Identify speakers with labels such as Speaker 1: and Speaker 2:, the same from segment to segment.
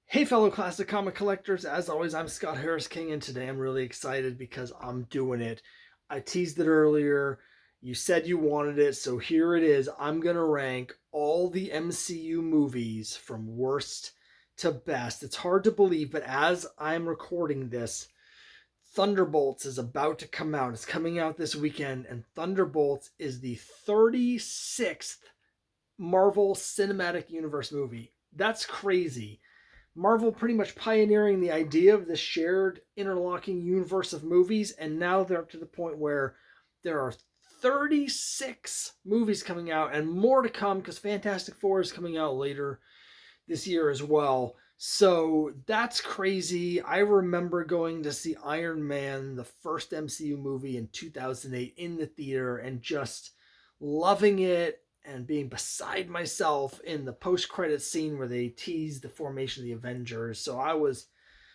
Speaker 1: Hey, fellow classic comic collectors. As always, I'm Scott Harris King, and today I'm really excited because I'm doing it. I teased it earlier. You said you wanted it, so here it is. I'm going to rank all the MCU movies from worst to best. It's hard to believe, but as I'm recording this, Thunderbolts is about to come out. It's coming out this weekend, and Thunderbolts is the 36th Marvel Cinematic Universe movie. That's crazy. Marvel pretty much pioneering the idea of this shared interlocking universe of movies, and now they're up to the point where there are 36 movies coming out and more to come because Fantastic Four is coming out later this year as well. So that's crazy. I remember going to see Iron Man, the first MCU movie in 2008 in the theater and just loving it and being beside myself in the post-credit scene where they teased the formation of the Avengers. So I was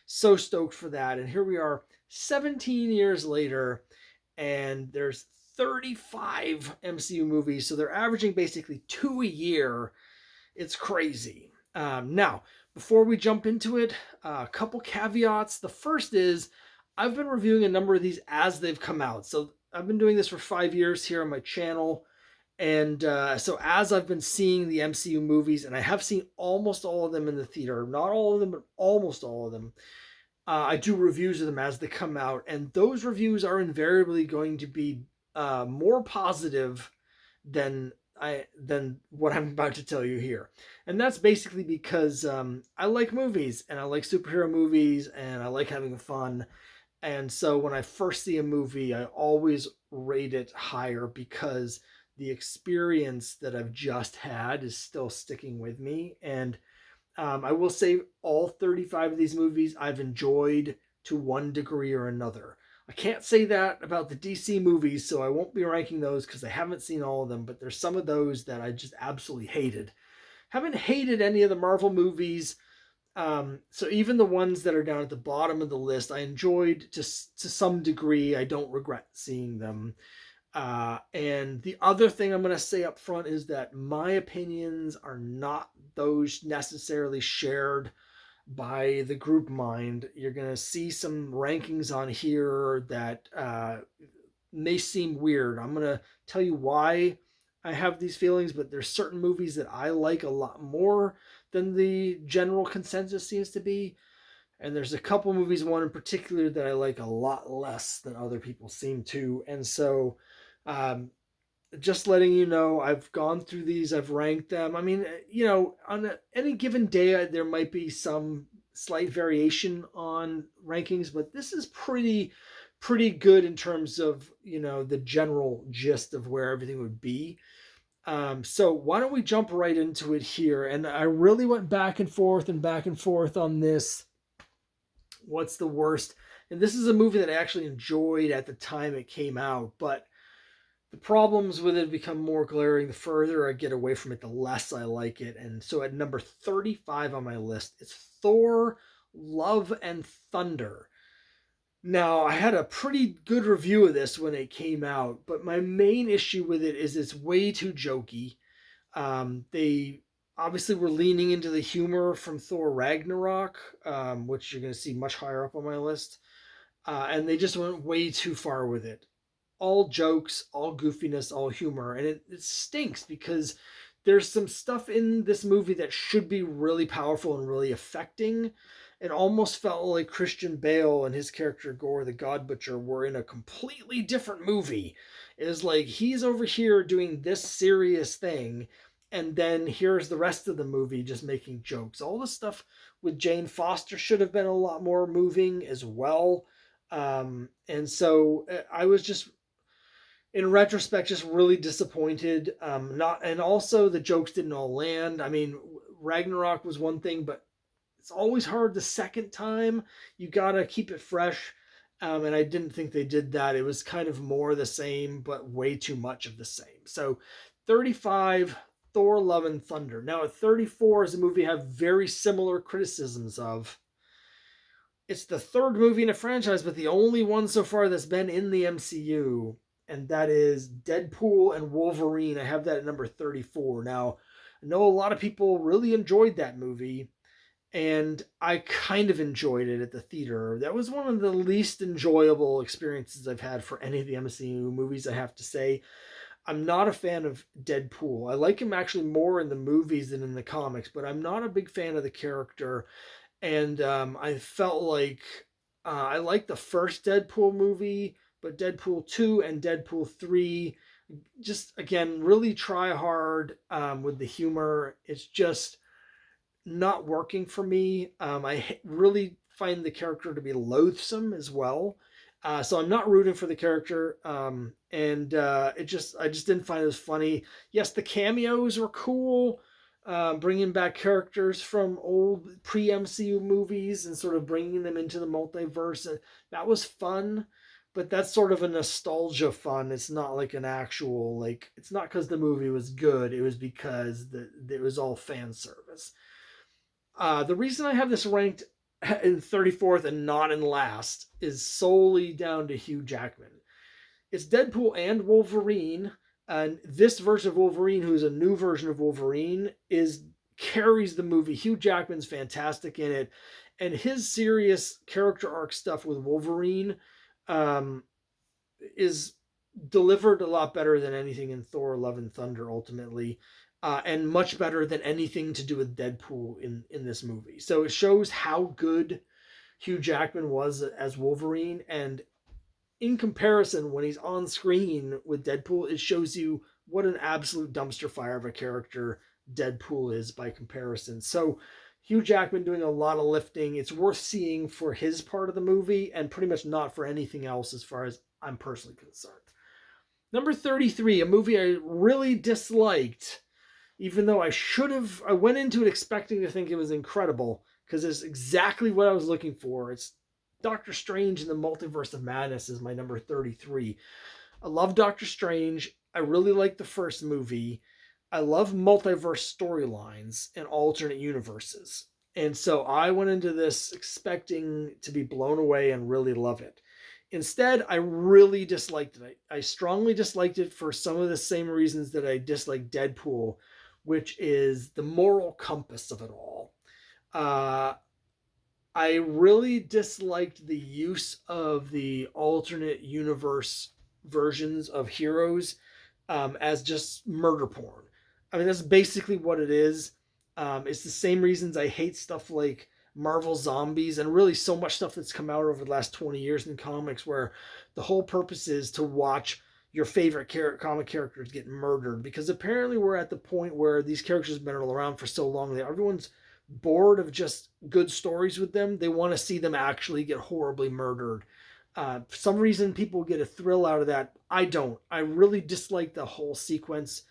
Speaker 1: so stoked for that. And here we are 17 years later and there's 35 MCU movies. So they're averaging basically 2 a year. It's crazy. Now, before we jump into it, a couple caveats. The first is I've been reviewing a number of these as they've come out. So I've been doing this for 5 years here on my channel. And so as I've been seeing the MCU movies, and I have seen almost all of them in the theater, not all of them, but almost all of them, I do reviews of them as they come out. And those reviews are invariably going to be more positive than what I'm about to tell you here. And that's basically because I like movies and I like superhero movies and I like having fun. And so when I first see a movie, I always rate it higher because the experience that I've just had is still sticking with me. And I will say all 35 of these movies I've enjoyed to one degree or another. I can't say that about the DC movies, so I won't be ranking those because I haven't seen all of them, but there's some of those that I just absolutely hated. Haven't hated any of the Marvel movies, so even the ones that are down at the bottom of the list, I enjoyed to some degree. I don't regret seeing them. And the other thing I'm going to say up front is that my opinions are not those necessarily shared by the group mind. You're going to see some rankings on here that may seem weird. I'm going to tell you why I have these feelings, but there's certain movies that I like a lot more than the general consensus seems to be. And there's a couple movies, one in particular, that I like a lot less than other people seem to. And so, um, just letting you know, I've gone through these, I've ranked them. I mean, on any given day, there might be some slight variation on rankings, but this is pretty good in terms of the general gist of where everything would be. So why don't we jump right into it here? And I really went back and forth and back and forth on this. What's the worst? And this is a movie that I actually enjoyed at the time it came out, but the problems with it become more glaring the further I get away from it, the less I like it. And so at number 35 on my list, it's Thor Love and Thunder. Now, I had a pretty good review of this when it came out, but my main issue with it is it's way too jokey. They obviously were leaning into the humor from Thor Ragnarok, which you're going to see much higher up on my list. And they just went way too far with it. All jokes, all goofiness, all humor. And it stinks because there's some stuff in this movie that should be really powerful and really affecting. It almost felt like Christian Bale and his character Gore the God Butcher were in a completely different movie. It was like he's over here doing this serious thing, and then here's the rest of the movie just making jokes. All the stuff with Jane Foster should have been a lot more moving as well. And so I was just in retrospect just really disappointed. Not and also the jokes didn't all land. I mean, Ragnarok was one thing, but it's always hard the second time. You gotta keep it fresh. And I didn't think they did that. It was kind of more the same, but way too much of the same. So 35, Thor Love and Thunder. Now at 34 is a movie I have very similar criticisms of. It's the third movie in a franchise, but the only one so far that's been in the MCU, and that is Deadpool and Wolverine. I have that at number 34. Now, I know a lot of people really enjoyed that movie, and I kind of enjoyed it at the theater. That was one of the least enjoyable experiences I've had for any of the MCU movies, I have to say. I'm not a fan of Deadpool. I like him actually more in the movies than in the comics, but I'm not a big fan of the character. And I felt like I liked the first Deadpool movie, but Deadpool 2 and Deadpool 3 just, again, really try hard with the humor. It's just not working for me. I really find the character to be loathsome as well. So I'm not rooting for the character, and I just didn't find it as funny. Yes, the cameos were cool, bringing back characters from old pre MCU movies and sort of bringing them into the multiverse. And that was fun, but that's sort of a nostalgia fun. It's not like an actual like. It's not because the movie was good. It was because it was all fan service. The reason I have this ranked in 34th and not in last is solely down to Hugh Jackman. It's Deadpool and Wolverine, and this version of Wolverine, who's a new version of Wolverine, is carries the movie. Hugh Jackman's fantastic in it, and his serious character arc stuff with Wolverine um, is delivered a lot better than anything in Thor: Love and Thunder ultimately, and much better than anything to do with Deadpool in this movie. So it shows how good Hugh Jackman was as Wolverine, and in comparison, when he's on screen with Deadpool, it shows you what an absolute dumpster fire of a character Deadpool is by comparison. So Hugh Jackman doing a lot of lifting. It's worth seeing for his part of the movie and pretty much not for anything else as far as I'm personally concerned. Number 33, a movie I really disliked, even though I went into it expecting to think it was incredible, because it's exactly what I was looking for. It's Doctor Strange in the Multiverse of Madness is my number 33. I love Doctor Strange. I really like the first movie. I love multiverse storylines and alternate universes. And so I went into this expecting to be blown away and really love it. Instead, I really disliked it. I strongly disliked it for some of the same reasons that I disliked Deadpool, which is the moral compass of it all. Uh, I really disliked the use of the alternate universe versions of heroes as just murder porn. I mean, that's basically what it is. It's the same reasons I hate stuff like Marvel Zombies and really so much stuff that's come out over the last 20 years in comics where the whole purpose is to watch your favorite comic characters get murdered, because apparently we're at the point where these characters have been around for so long that everyone's bored of just good stories with them. They want to see them actually get horribly murdered. For some reason, people get a thrill out of that. I don't. I really dislike the whole sequence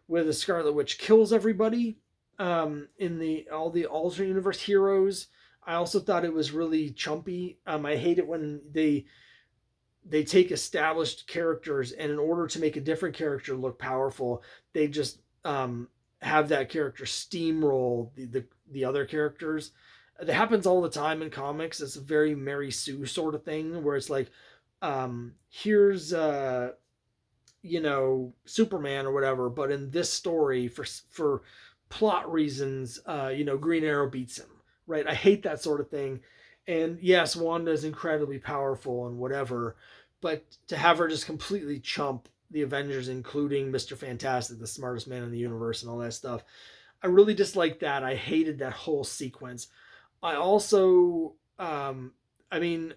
Speaker 1: where the Scarlet Witch kills everybody in all the alternate universe heroes. I also thought it was really chumpy. I hate it when they take established characters and in order to make a different character look powerful, they just have that character steamroll the other characters. It happens all the time in comics. It's a very Mary Sue sort of thing where it's like, here's Superman or whatever, but in this story for plot reasons, Green Arrow beats him. Right? I hate that sort of thing. And yes, Wanda is incredibly powerful and whatever, but to have her just completely chump the Avengers, including Mr. Fantastic, the smartest man in the universe, and all that stuff, I really disliked that. I hated that whole sequence. I also, I mean,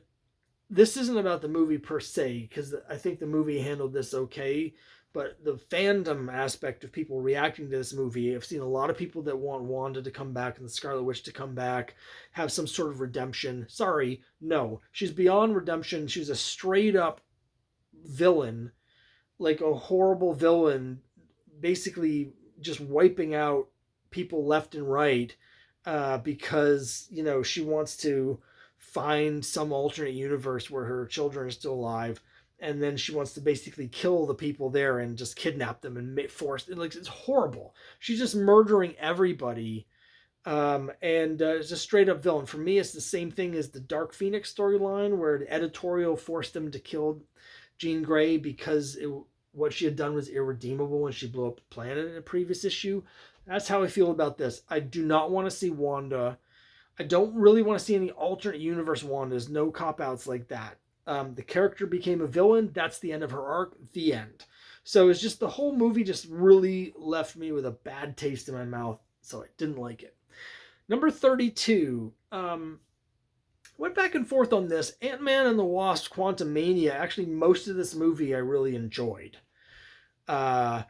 Speaker 1: this isn't about the movie per se, because I think the movie handled this okay, but the fandom aspect of people reacting to this movie, I've seen a lot of people that want Wanda to come back and the Scarlet Witch to come back, have some sort of redemption. Sorry, no. She's beyond redemption. She's a straight up villain, like a horrible villain, basically just wiping out people left and right because, she wants to find some alternate universe where her children are still alive, and then she wants to basically kill the people there and just kidnap them and force it. Like, it's horrible. She's just murdering everybody, and it's a straight up villain. For me, it's the same thing as the Dark Phoenix storyline, where the editorial forced them to kill Jean Grey because what she had done was irredeemable when she blew up the planet in a previous issue. That's how I feel about this. I do not want to see Wanda. I don't really want to see any alternate universe Wandas. No cop outs like that. The character became a villain. That's the end of her arc. The end. So it's just the whole movie just really left me with a bad taste in my mouth. So I didn't like it. Number 32. Went back and forth on this. Ant-Man and the Wasp: Quantumania. Actually, most of this movie I really enjoyed. Uh,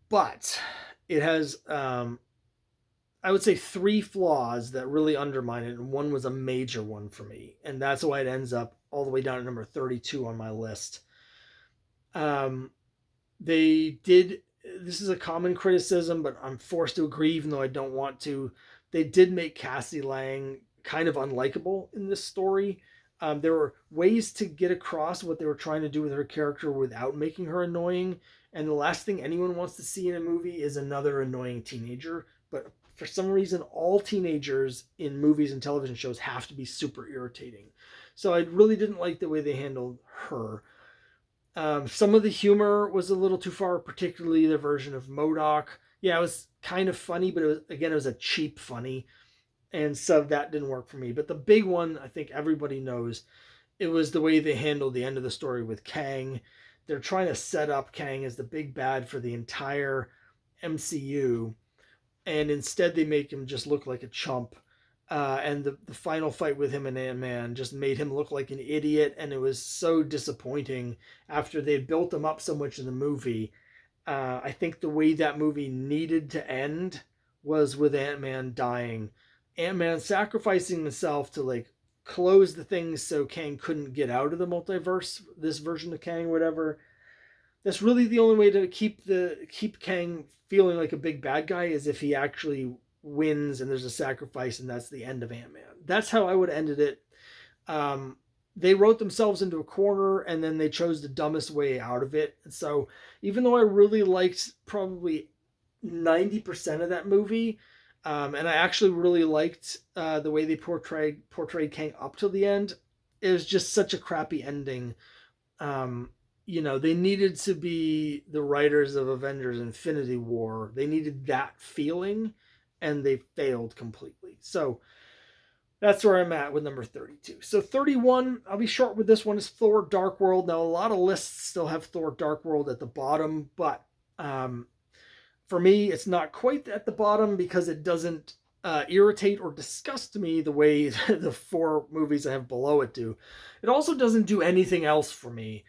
Speaker 1: but it has, I would say, three flaws that really undermine it, and one was a major one for me, and that's why it ends up all the way down at number 32 on my list. Um, they did. This is a common criticism, but I'm forced to agree, even though I don't want to. They did make Cassie Lang kind of unlikable in this story. There were ways to get across what they were trying to do with her character without making her annoying. And the last thing anyone wants to see in a movie is another annoying teenager. But for some reason, all teenagers in movies and television shows have to be super irritating. So I really didn't like the way they handled her. Some of the humor was a little too far, particularly the version of MODOK. Yeah, it was kind of funny, but it was a cheap funny. And so that didn't work for me. But the big one, I think everybody knows, it was the way they handled the end of the story with Kang. They're trying to set up Kang as the big bad for the entire MCU, and instead they make him just look like a chump. And the final fight with him and Ant-Man just made him look like an idiot, and it was so disappointing after they'd built him up so much in the movie. I think the way that movie needed to end was with Ant-Man dying. Ant-Man sacrificing himself to like close the things so Kang couldn't get out of the multiverse, this version of Kang, whatever. That's really the only way to keep Kang feeling like a big bad guy, is if he actually wins and there's a sacrifice, and that's the end of Ant-Man. That's how I would have ended it. They wrote themselves into a corner, and then they chose the dumbest way out of it. So even though I really liked probably 90% of that movie, and I actually really liked the way they portrayed Kang up till the end, it was just such a crappy ending. They needed to be the writers of Avengers Infinity War. They needed that feeling, and they failed completely. So that's where I'm at with number 32. So 31, I'll be short with this one, is Thor Dark World. Now, a lot of lists still have Thor Dark World at the bottom, but for me, it's not quite at the bottom because it doesn't irritate or disgust me the way the four movies I have below it do. It also doesn't do anything else for me.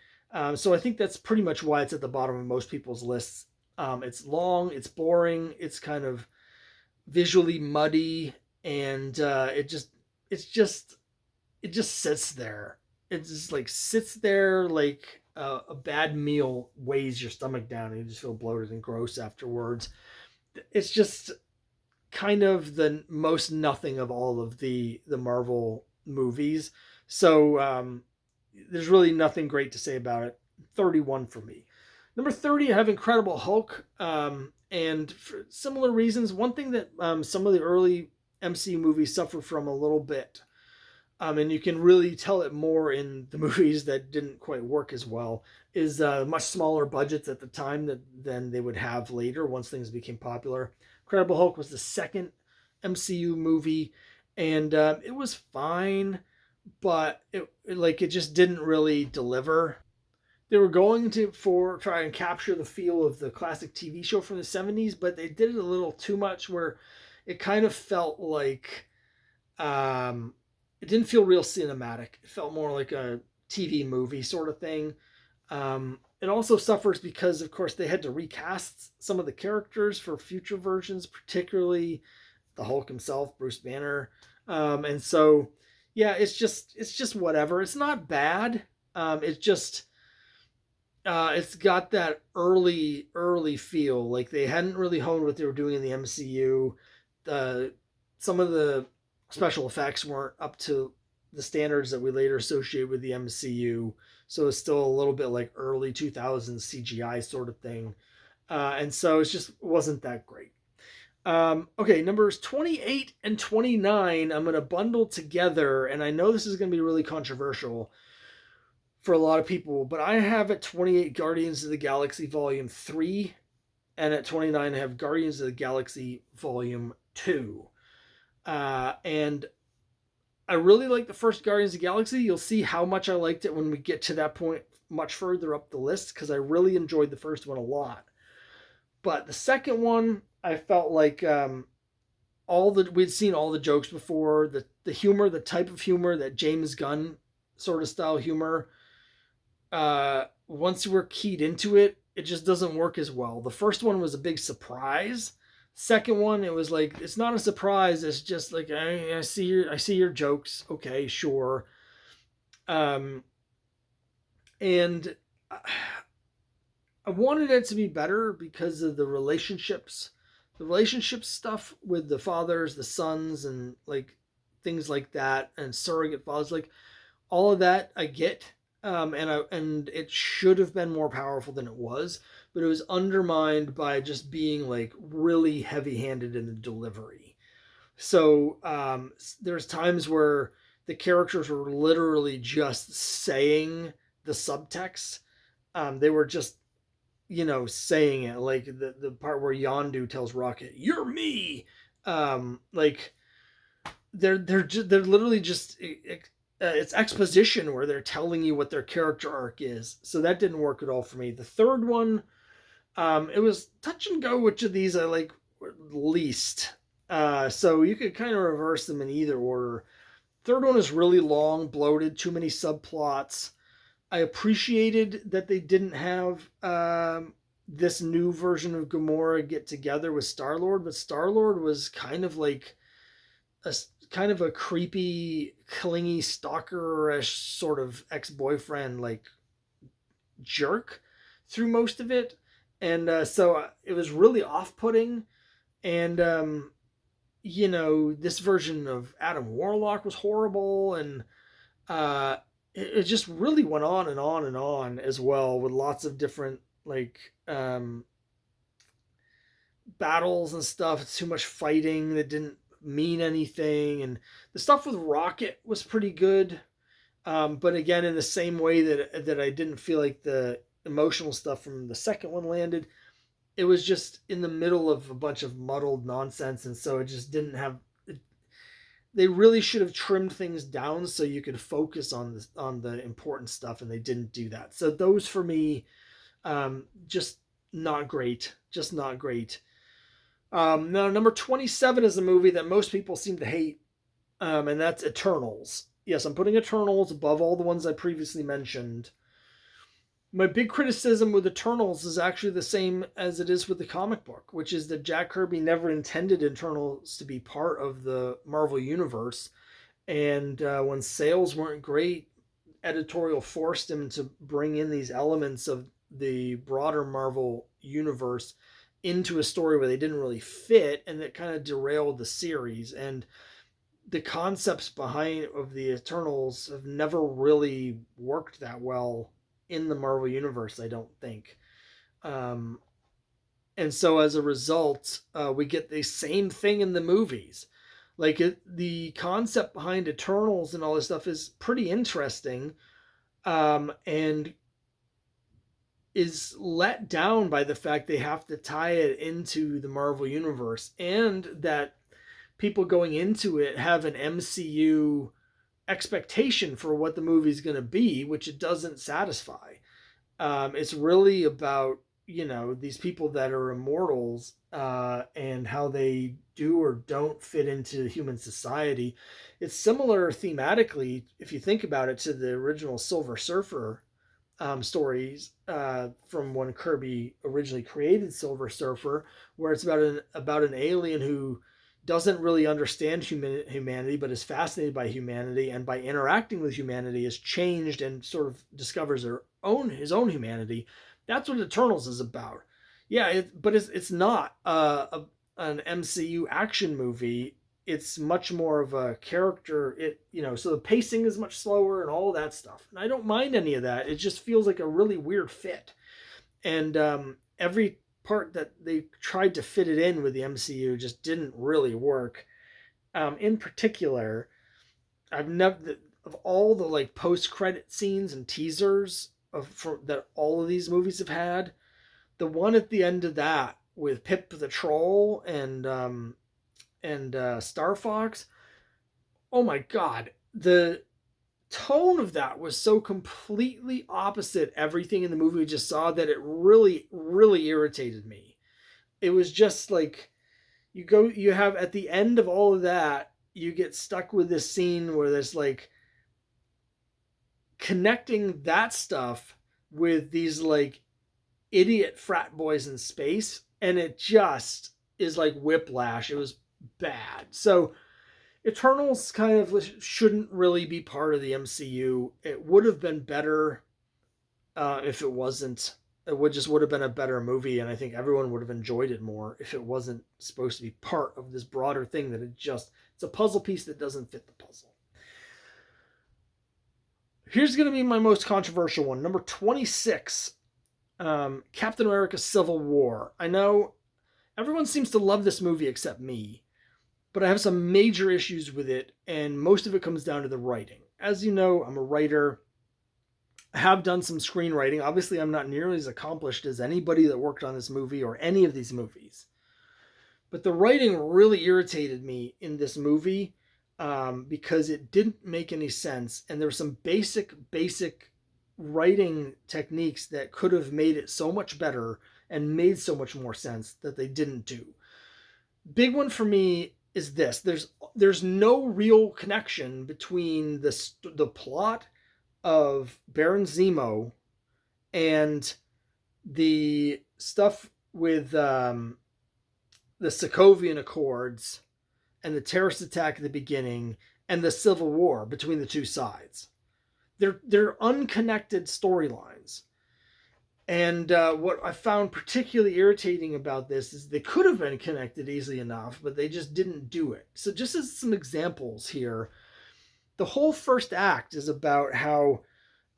Speaker 1: So I think that's pretty much why it's at the bottom of most people's lists. It's long, it's boring, it's kind of visually muddy, and it just sits there. It just like sits there like a bad meal weighs your stomach down, and you just feel bloated and gross afterwards. It's just kind of the most nothing of all of the Marvel movies. So there's really nothing great to say about it. 31 for me. Number 30, I have Incredible Hulk. And for similar reasons, one thing that some of the early MCU movies suffer from a little bit, and you can really tell it more in the movies that didn't quite work as well, is much smaller budgets at the time than they would have later once things became popular. Incredible Hulk was the second MCU movie, and it was fine, but it just didn't really deliver. They were going to try and capture the feel of the classic TV show from the 70s, but they did it a little too much, where it kind of felt like it didn't feel real cinematic. It felt more like a TV movie sort of thing. It also suffers because, of course, they had to recast some of the characters for future versions, particularly the Hulk himself, Bruce Banner. And so, yeah, it's just whatever. It's not bad. It's got that early feel, like they hadn't really honed what they were doing in the MCU. Some of the special effects weren't up to the standards that we later associate with the MCU, so it's still a little bit like early 2000s CGI sort of thing, and so it just wasn't that great. Okay, numbers 28 and 29 I'm going to bundle together, and I know this is going to be really controversial for a lot of people, but I have at 28 Guardians of the Galaxy Volume 3, and at 29 I have Guardians of the Galaxy Volume 2. And I really like the first Guardians of the Galaxy. You'll see how much I liked it when we get to that point much further up the list, because I really enjoyed the first one a lot. But the second one, I felt like all the we'd seen all the jokes before, the humor, the type of humor that James Gunn sort of style humor. Once we're keyed into it, it just doesn't work as well. The first one was a big surprise. Second one, it was like it's not a surprise. It's just like I see your jokes. Okay, sure. Um, and I wanted it to be better because of the relationship stuff with the fathers, the sons, and like things like that, and surrogate fathers. Like all of that, I get, and it should have been more powerful than it was, but it was undermined by just being like really heavy-handed in the delivery. So there's times where the characters were literally just saying the subtext. They were just saying it, like the part where Yondu tells Rocket, "You're me." Like they're literally just it's exposition where they're telling you what their character arc is. So that didn't work at all for me. The third one, it was touch and go. Which of these I like least? So you could kind of reverse them in either order. Third one is really long, bloated, too many subplots. I appreciated that they didn't have this new version of Gamora get together with Star-Lord, but Star-Lord was kind of like a kind of a creepy, clingy, stalker-ish sort of ex-boyfriend, like jerk through most of it, and so it was really off-putting. And this version of Adam Warlock was horrible, and uh, it just really went on and on and on as well, with lots of different like battles and stuff. It's too much fighting that didn't mean anything, and the stuff with Rocket was pretty good, but again, in the same way that I didn't feel like the emotional stuff from the second one landed. It was just in the middle of a bunch of muddled nonsense, and so it just didn't have. They really should have trimmed things down so you could focus on the important stuff, and they didn't do that. So those for me, just not great, just not great. Now number 27 is a movie that most people seem to hate, and that's Eternals. Yes, I'm putting Eternals above all the ones I previously mentioned. My big criticism with Eternals is actually the same as it is with the comic book, which is that Jack Kirby never intended Eternals to be part of the Marvel Universe. And when sales weren't great, editorial forced him to bring in these elements of the broader Marvel Universe into a story where they didn't really fit, and it kind of derailed the series. And the concepts behind of the Eternals have never really worked that well in the Marvel universe, I don't think. Um, and so as a result, we get the same thing in the movies. Like the concept behind Eternals and all this stuff is pretty interesting, and is let down by the fact they have to tie it into the Marvel universe, and that people going into it have an MCU expectation for what the movie's going to be, which it doesn't satisfy. It's really about these people that are immortals, and how they do or don't fit into human society. It's similar thematically, if you think about it, to the original Silver Surfer stories, from when Kirby originally created Silver Surfer, where it's about an alien who doesn't really understand humanity, but is fascinated by humanity, and by interacting with humanity is changed and sort of discovers his own humanity. That's what Eternals is about. Yeah, but it's not an MCU action movie. It's much more of a character. So the pacing is much slower and all that stuff. And I don't mind any of that. It just feels like a really weird fit. And every part that they tried to fit it in with the MCU just didn't really work. In particular, I've never of all the like post-credit scenes and teasers that all of these movies have had, the one at the end of that with Pip the Troll and and Star Fox. Oh my God, the tone of that was so completely opposite everything in the movie we just saw that it really, really irritated me. It was just like you have at the end of all of that, you get stuck with this scene where there's like connecting that stuff with these like idiot frat boys in space, and it just is like whiplash. It was bad. So Eternals kind of shouldn't really be part of the MCU. It would have been better if it wasn't. It would have been a better movie, and I think everyone would have enjoyed it more if it wasn't supposed to be part of this broader thing. That it's a puzzle piece that doesn't fit the puzzle. Here's going to be my most controversial one, number 26, Captain America: Civil War. I know everyone seems to love this movie except me, but I have some major issues with it, and most of it comes down to the writing. As you know, I'm a writer. I have done some screenwriting. Obviously, I'm not nearly as accomplished as anybody that worked on this movie or any of these movies. But the writing really irritated me in this movie because it didn't make any sense. And there were some basic writing techniques that could have made it so much better and made so much more sense that they didn't do. Big one for me is this. There's no real connection between the plot of Baron Zemo and the stuff with the Sokovian Accords and the terrorist attack at the beginning and the Civil War between the two sides. They're unconnected storylines. And what I found particularly irritating about this is they could have been connected easily enough, but they just didn't do it. So just as some examples here, the whole first act is about how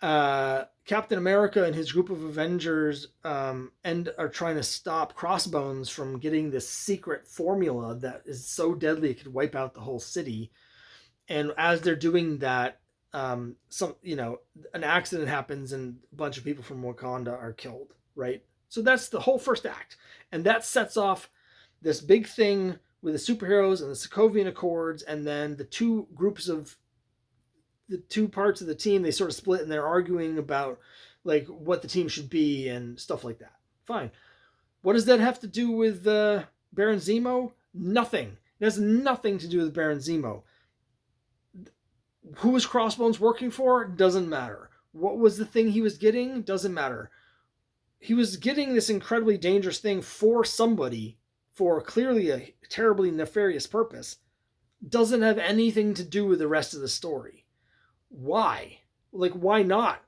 Speaker 1: Captain America and his group of Avengers are trying to stop Crossbones from getting this secret formula that is so deadly it could wipe out the whole city. And as they're doing that, an accident happens and a bunch of people from Wakanda are killed, right? So that's the whole first act. And that sets off this big thing with the superheroes and the Sokovian Accords, and then the two parts of the team, they sort of split and they're arguing about like what the team should be and stuff like that. Fine. What does that have to do with Baron Zemo? Nothing. It has nothing to do with Baron Zemo. Who was Crossbones working for? Doesn't matter. What was the thing he was getting? Doesn't matter. He was getting this incredibly dangerous thing for somebody for clearly a terribly nefarious purpose. Doesn't have anything to do with the rest of the story. Why? Like, why not?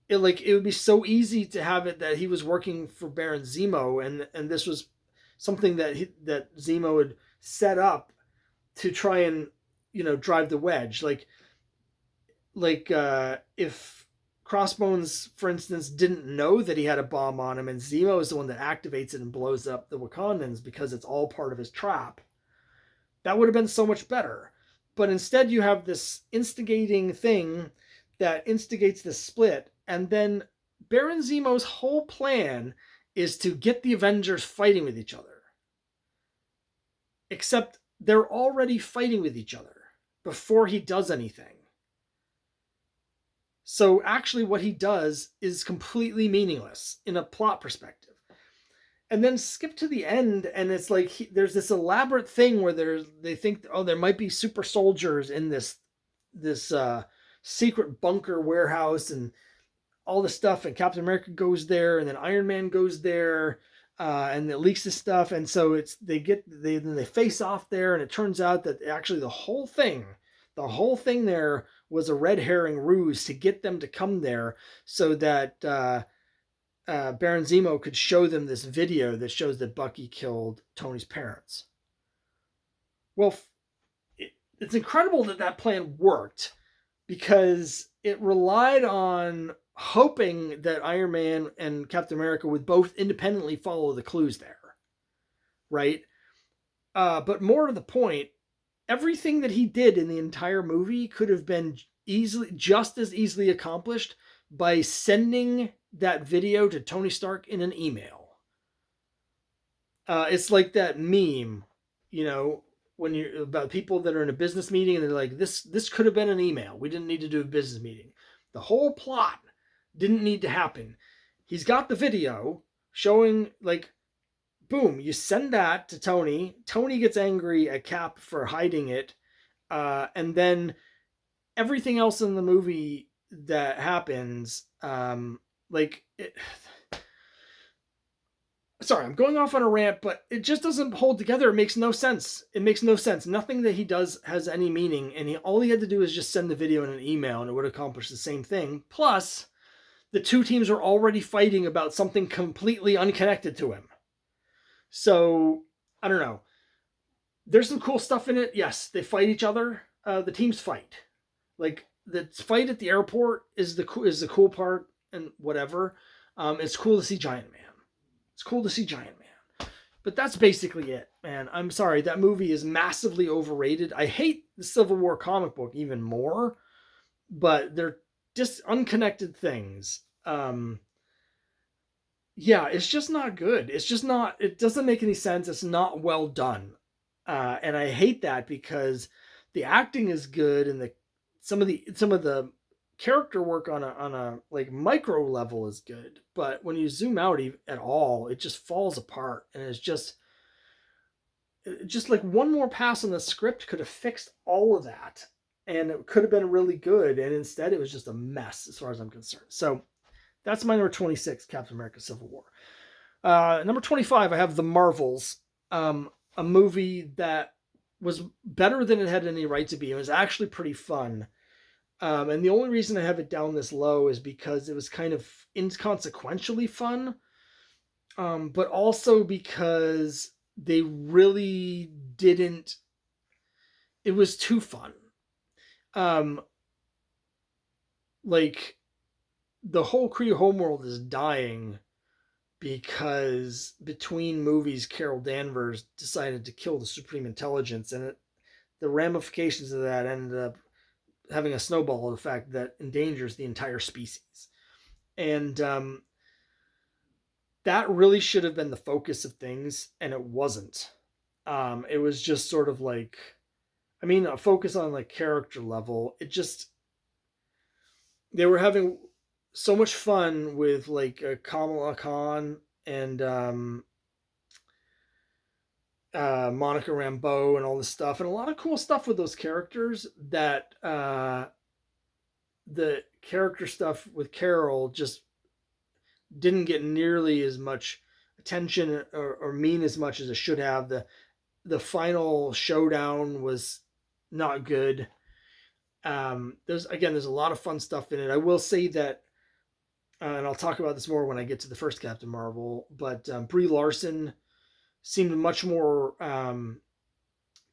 Speaker 1: It would be so easy to have it that he was working for Baron Zemo, and this was something that Zemo had set up to try and drive the wedge. If Crossbones, for instance, didn't know that he had a bomb on him, and Zemo is the one that activates it and blows up the Wakandans because it's all part of his trap, that would have been so much better. But instead you have this instigating thing that instigates the split, and then Baron Zemo's whole plan is to get the Avengers fighting with each other. Except they're already fighting with each other before he does anything. So actually what he does is completely meaningless in a plot perspective. And then skip to the end, and it's like there's this elaborate thing where they think, oh, there might be super soldiers in this secret bunker warehouse and all this stuff, and Captain America goes there, and then Iron Man goes there, and it leaks this stuff, and so they face off there, and it turns out that actually the whole thing there was a red herring ruse to get them to come there so that Baron Zemo could show them this video that shows that Bucky killed Tony's parents. Well, it's incredible that plan worked because it relied on hoping that Iron Man and Captain America would both independently follow the clues there, right? But more to the point, everything that he did in the entire movie could have been just as easily accomplished by sending that video to Tony Stark in an email. It's like that meme, you know, when you're about people that are in a business meeting and they're like, this could have been an email. We didn't need to do a business meeting. The whole plot didn't need to happen. He's got the video showing, like, boom, you send that to Tony. Tony gets angry at Cap for hiding it. And then everything else in the movie that happens, like, sorry, I'm going off on a rant, but it just doesn't hold together. It makes no sense. It makes no sense. Nothing that he does has any meaning. And all he had to do is just send the video in an email and it would accomplish the same thing. Plus, the two teams are already fighting about something completely unconnected to him. So, I don't know. There's some cool stuff in it. Yes, they fight each other. The teams fight. Like, the fight at the airport is the cool part and whatever. It's cool to see Giant Man. It's cool to see Giant Man. But that's basically it, man. I'm sorry. That movie is massively overrated. I hate the Civil War comic book even more, but they're just unconnected things. Yeah, it's just not good. It's just not, it doesn't make any sense. It's not well done. And I hate that because the acting is good and some of the character work on a like micro level is good, but when you zoom out at all, it just falls apart, and it's just like one more pass on the script could have fixed all of that, and it could have been really good, and instead it was just a mess as far as I'm concerned. So that's my number 26, Captain America: Civil War. Number 25, I have The Marvels, a movie that was better than it had any right to be. It was actually pretty fun. And the only reason I have it down this low is because it was kind of inconsequentially fun, but also because they really didn't. It was too fun. Like, the whole Kree homeworld is dying because between movies, Carol Danvers decided to kill the Supreme Intelligence, and the ramifications of that ended up having a snowball effect that endangers the entire species. And that really should have been the focus of things, and it wasn't. It was just sort of like, I mean, a focus on like character level. It just, they were having so much fun with like Kamala Khan and Monica Rambeau and all this stuff, and a lot of cool stuff with those characters that the character stuff with Carol just didn't get nearly as much attention or mean as much as it should have. The final showdown was not good. There's a lot of fun stuff in it. I will say that, and I'll talk about this more when I get to the first Captain Marvel, but Brie Larson seemed much more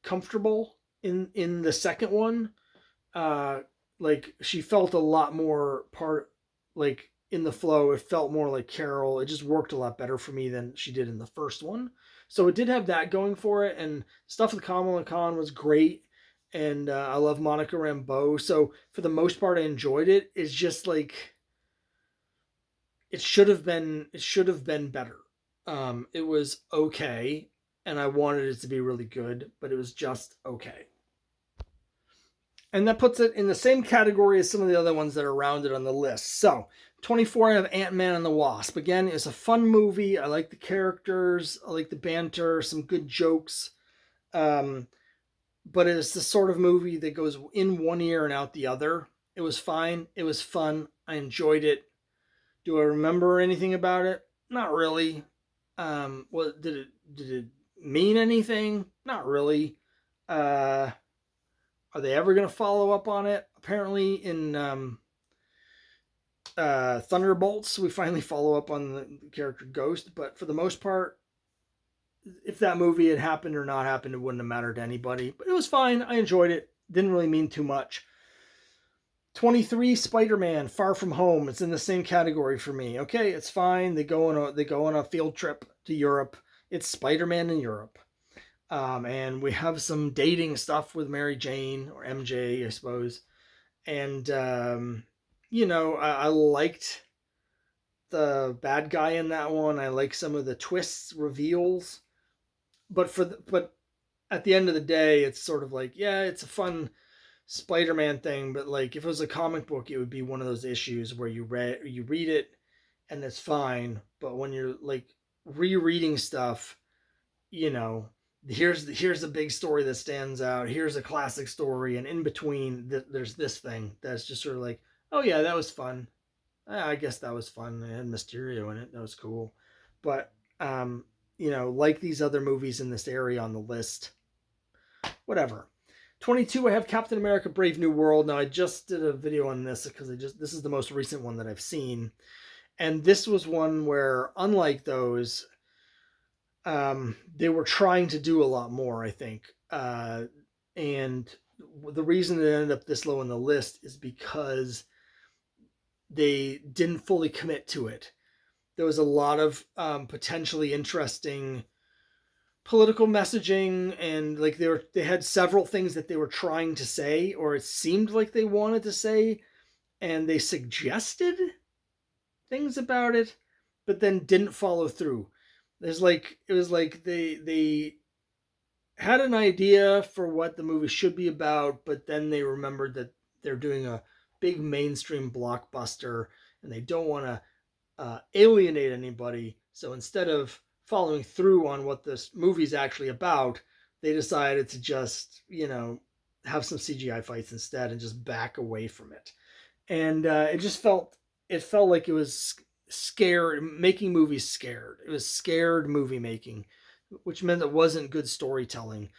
Speaker 1: comfortable in the second one. Like, she felt a lot more part, like, in the flow. It felt more like Carol. It just worked a lot better for me than she did in the first one. So it did have that going for it, and stuff with Kamala Khan was great, and I love Monica Rambeau. So for the most part, I enjoyed it. It's just like, it should have been better. It was okay, and I wanted it to be really good, but it was just okay. And that puts it in the same category as some of the other ones that are rounded on the list. So, 24, I have Ant-Man and the Wasp. Again, it's a fun movie. I like the characters. I like the banter, some good jokes. But it's the sort of movie that goes in one ear and out the other. It was fine. It was fun. I enjoyed it. Do I remember anything about it? Not really. Did it mean anything? Not really. Are they ever going to follow up on it? Apparently in Thunderbolts, we finally follow up on the character Ghost, but for the most part, if that movie had happened or not happened, it wouldn't have mattered to anybody. But it was fine. I enjoyed it. Didn't really mean too much. 23, Spider-Man: Far From Home. It's in the same category for me. Okay, it's fine. They go on a field trip to Europe. It's Spider-Man in Europe. And we have some dating stuff with Mary Jane, or MJ, I suppose. And I liked the bad guy in that one. I like some of the twists, reveals. But at the end of the day, it's sort of like, yeah, it's a fun Spider-Man thing, but like if it was a comic book, it would be one of those issues where you read it and it's fine, but when you're like rereading stuff, you know, here's a big story that stands out. Here's a classic story, and in between, there's this thing that's just sort of like, oh yeah, that was fun. I guess that was fun. It had Mysterio in it. That was cool. But like these other movies in this area on the list, whatever. 22, I have Captain America: Brave New World. Now I just did a video on this because this is the most recent one that I've seen, and this was one where, unlike those, they were trying to do a lot more, I think. And the reason it ended up this low on the list is because they didn't fully commit to it. There was a lot of potentially interesting political messaging, and like they had several things that they were trying to say, or it seemed like they wanted to say, and they suggested things about it, but then didn't follow through. It was like they had an idea for what the movie should be about, but then they remembered that they're doing a big mainstream blockbuster and they don't want to alienate anybody. So instead of following through on what this movie's actually about, they decided to just, have some CGI fights instead and just back away from it. And it felt like it was scared, making movies scared. It was scared movie making, which meant it wasn't good storytelling.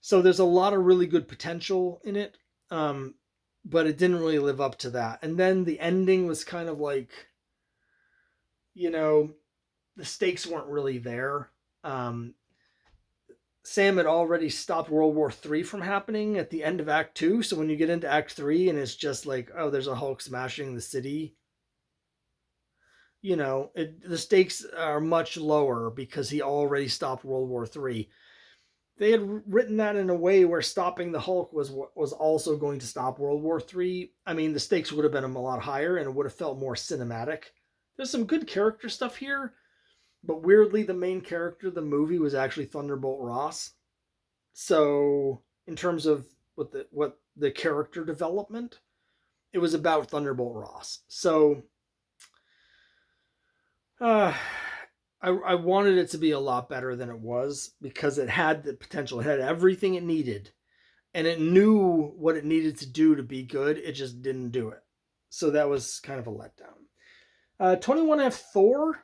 Speaker 1: So there's a lot of really good potential in it, but it didn't really live up to that. And then the ending was kind of like, the stakes weren't really there. Sam had already stopped World War III from happening at the end of Act 2. So when you get into Act 3 and it's just like, oh, there's a Hulk smashing the city, the stakes are much lower because he already stopped World War III. They had written that in a way where stopping the Hulk was also going to stop World War III. I mean, the stakes would have been a lot higher and it would have felt more cinematic. There's some good character stuff here, but weirdly, the main character of the movie was actually Thunderbolt Ross. So, in terms of what the character development, it was about Thunderbolt Ross. So, I wanted it to be a lot better than it was because it had the potential. It had everything it needed, and it knew what it needed to do to be good. It just didn't do it. So that was kind of a letdown. 21, I have Thor.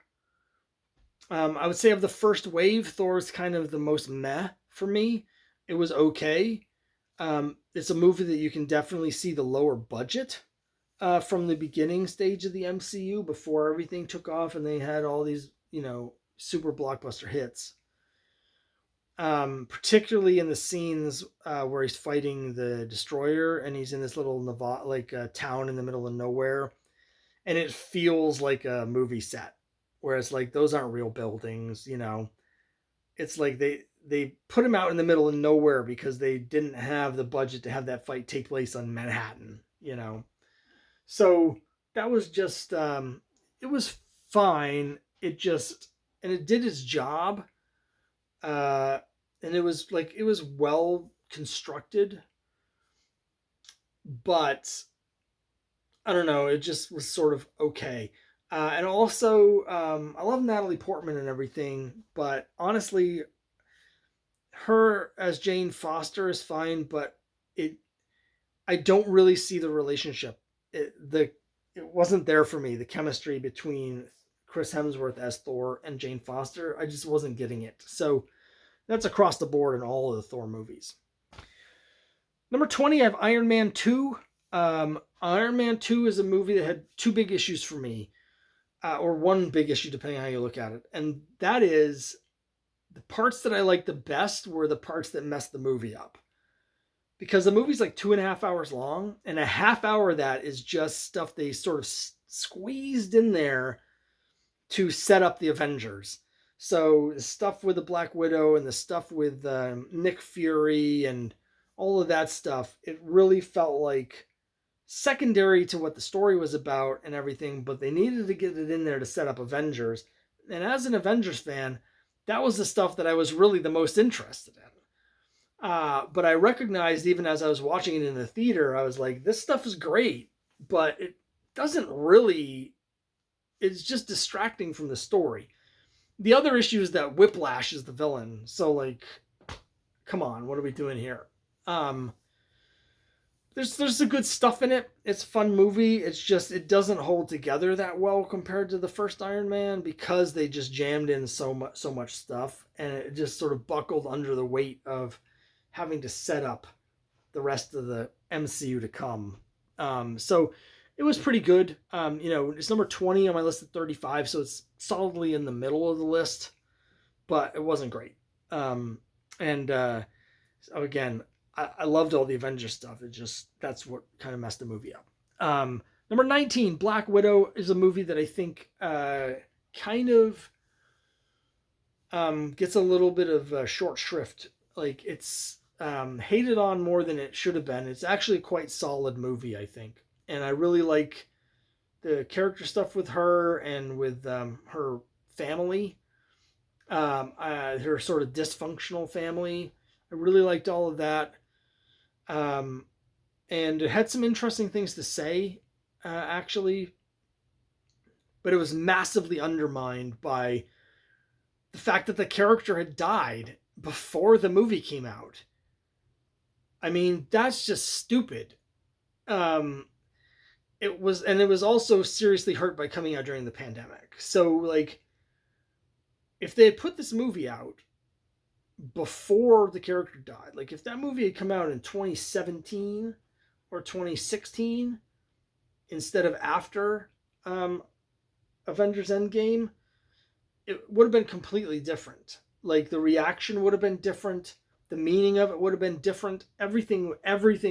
Speaker 1: I would say of the first wave, Thor is kind of the most meh for me. It was okay. It's a movie that you can definitely see the lower budget from the beginning stage of the MCU before everything took off and they had all these, super blockbuster hits. Particularly in the scenes where he's fighting the Destroyer and he's in this little town in the middle of nowhere, and it feels like a movie set. Whereas like those aren't real buildings, It's like they put him out in the middle of nowhere because they didn't have the budget to have that fight take place on Manhattan, So that was just it was fine. It did its job. And it was well constructed, but I don't know, it just was sort of okay. And also, I love Natalie Portman and everything, but honestly, her as Jane Foster is fine, but I don't really see the relationship. It wasn't there for me, the chemistry between Chris Hemsworth as Thor and Jane Foster. I just wasn't getting it. So that's across the board in all of the Thor movies. Number 20, I have Iron Man 2. Iron Man 2 is a movie that had two big issues for me. Or one big issue, depending on how you look at it. And that is, the parts that I liked the best were the parts that messed the movie up. Because the movie's like 2.5 hours long, and a half hour of that is just stuff they sort of squeezed in there to set up the Avengers. So the stuff with the Black Widow and the stuff with Nick Fury and all of that stuff, it really felt like secondary to what the story was about and everything, but they needed to get it in there to set up Avengers. And as an Avengers fan, that was the stuff that I was really the most interested in. But I recognized even as I was watching it in the theater, I was like, this stuff is great, but it doesn't really, it's just distracting from the story. The other issue is that Whiplash is the villain. So, like, come on, what are we doing here? Um, there's some good stuff in it. It's a fun movie. It's just it doesn't hold together that well compared to the first Iron Man because they just jammed in so much stuff, and it just sort of buckled under the weight of having to set up the rest of the MCU to come. So it was pretty good. It's number 20 on my list of 35, so it's solidly in the middle of the list, but it wasn't great. And so again, I loved all the Avengers stuff. It just that's what kind of messed the movie up. Number 19, Black Widow is a movie that I think kind of gets a little bit of short shrift. Like it's hated on more than it should have been. It's actually a quite solid movie, I think, and I really like the character stuff with her and with her family, her sort of dysfunctional family. I really liked all of that. Um, and it had some interesting things to say, actually, but it was massively undermined by the fact that the character had died before the movie came out. I mean, that's just stupid. Um, it was also seriously hurt by coming out during the pandemic. So, like, if they had put this movie out before the character died, like if that movie had come out in 2017 or 2016 instead of after Avengers Endgame, it would have been completely different. Like the reaction would have been different, the meaning of it would have been different, everything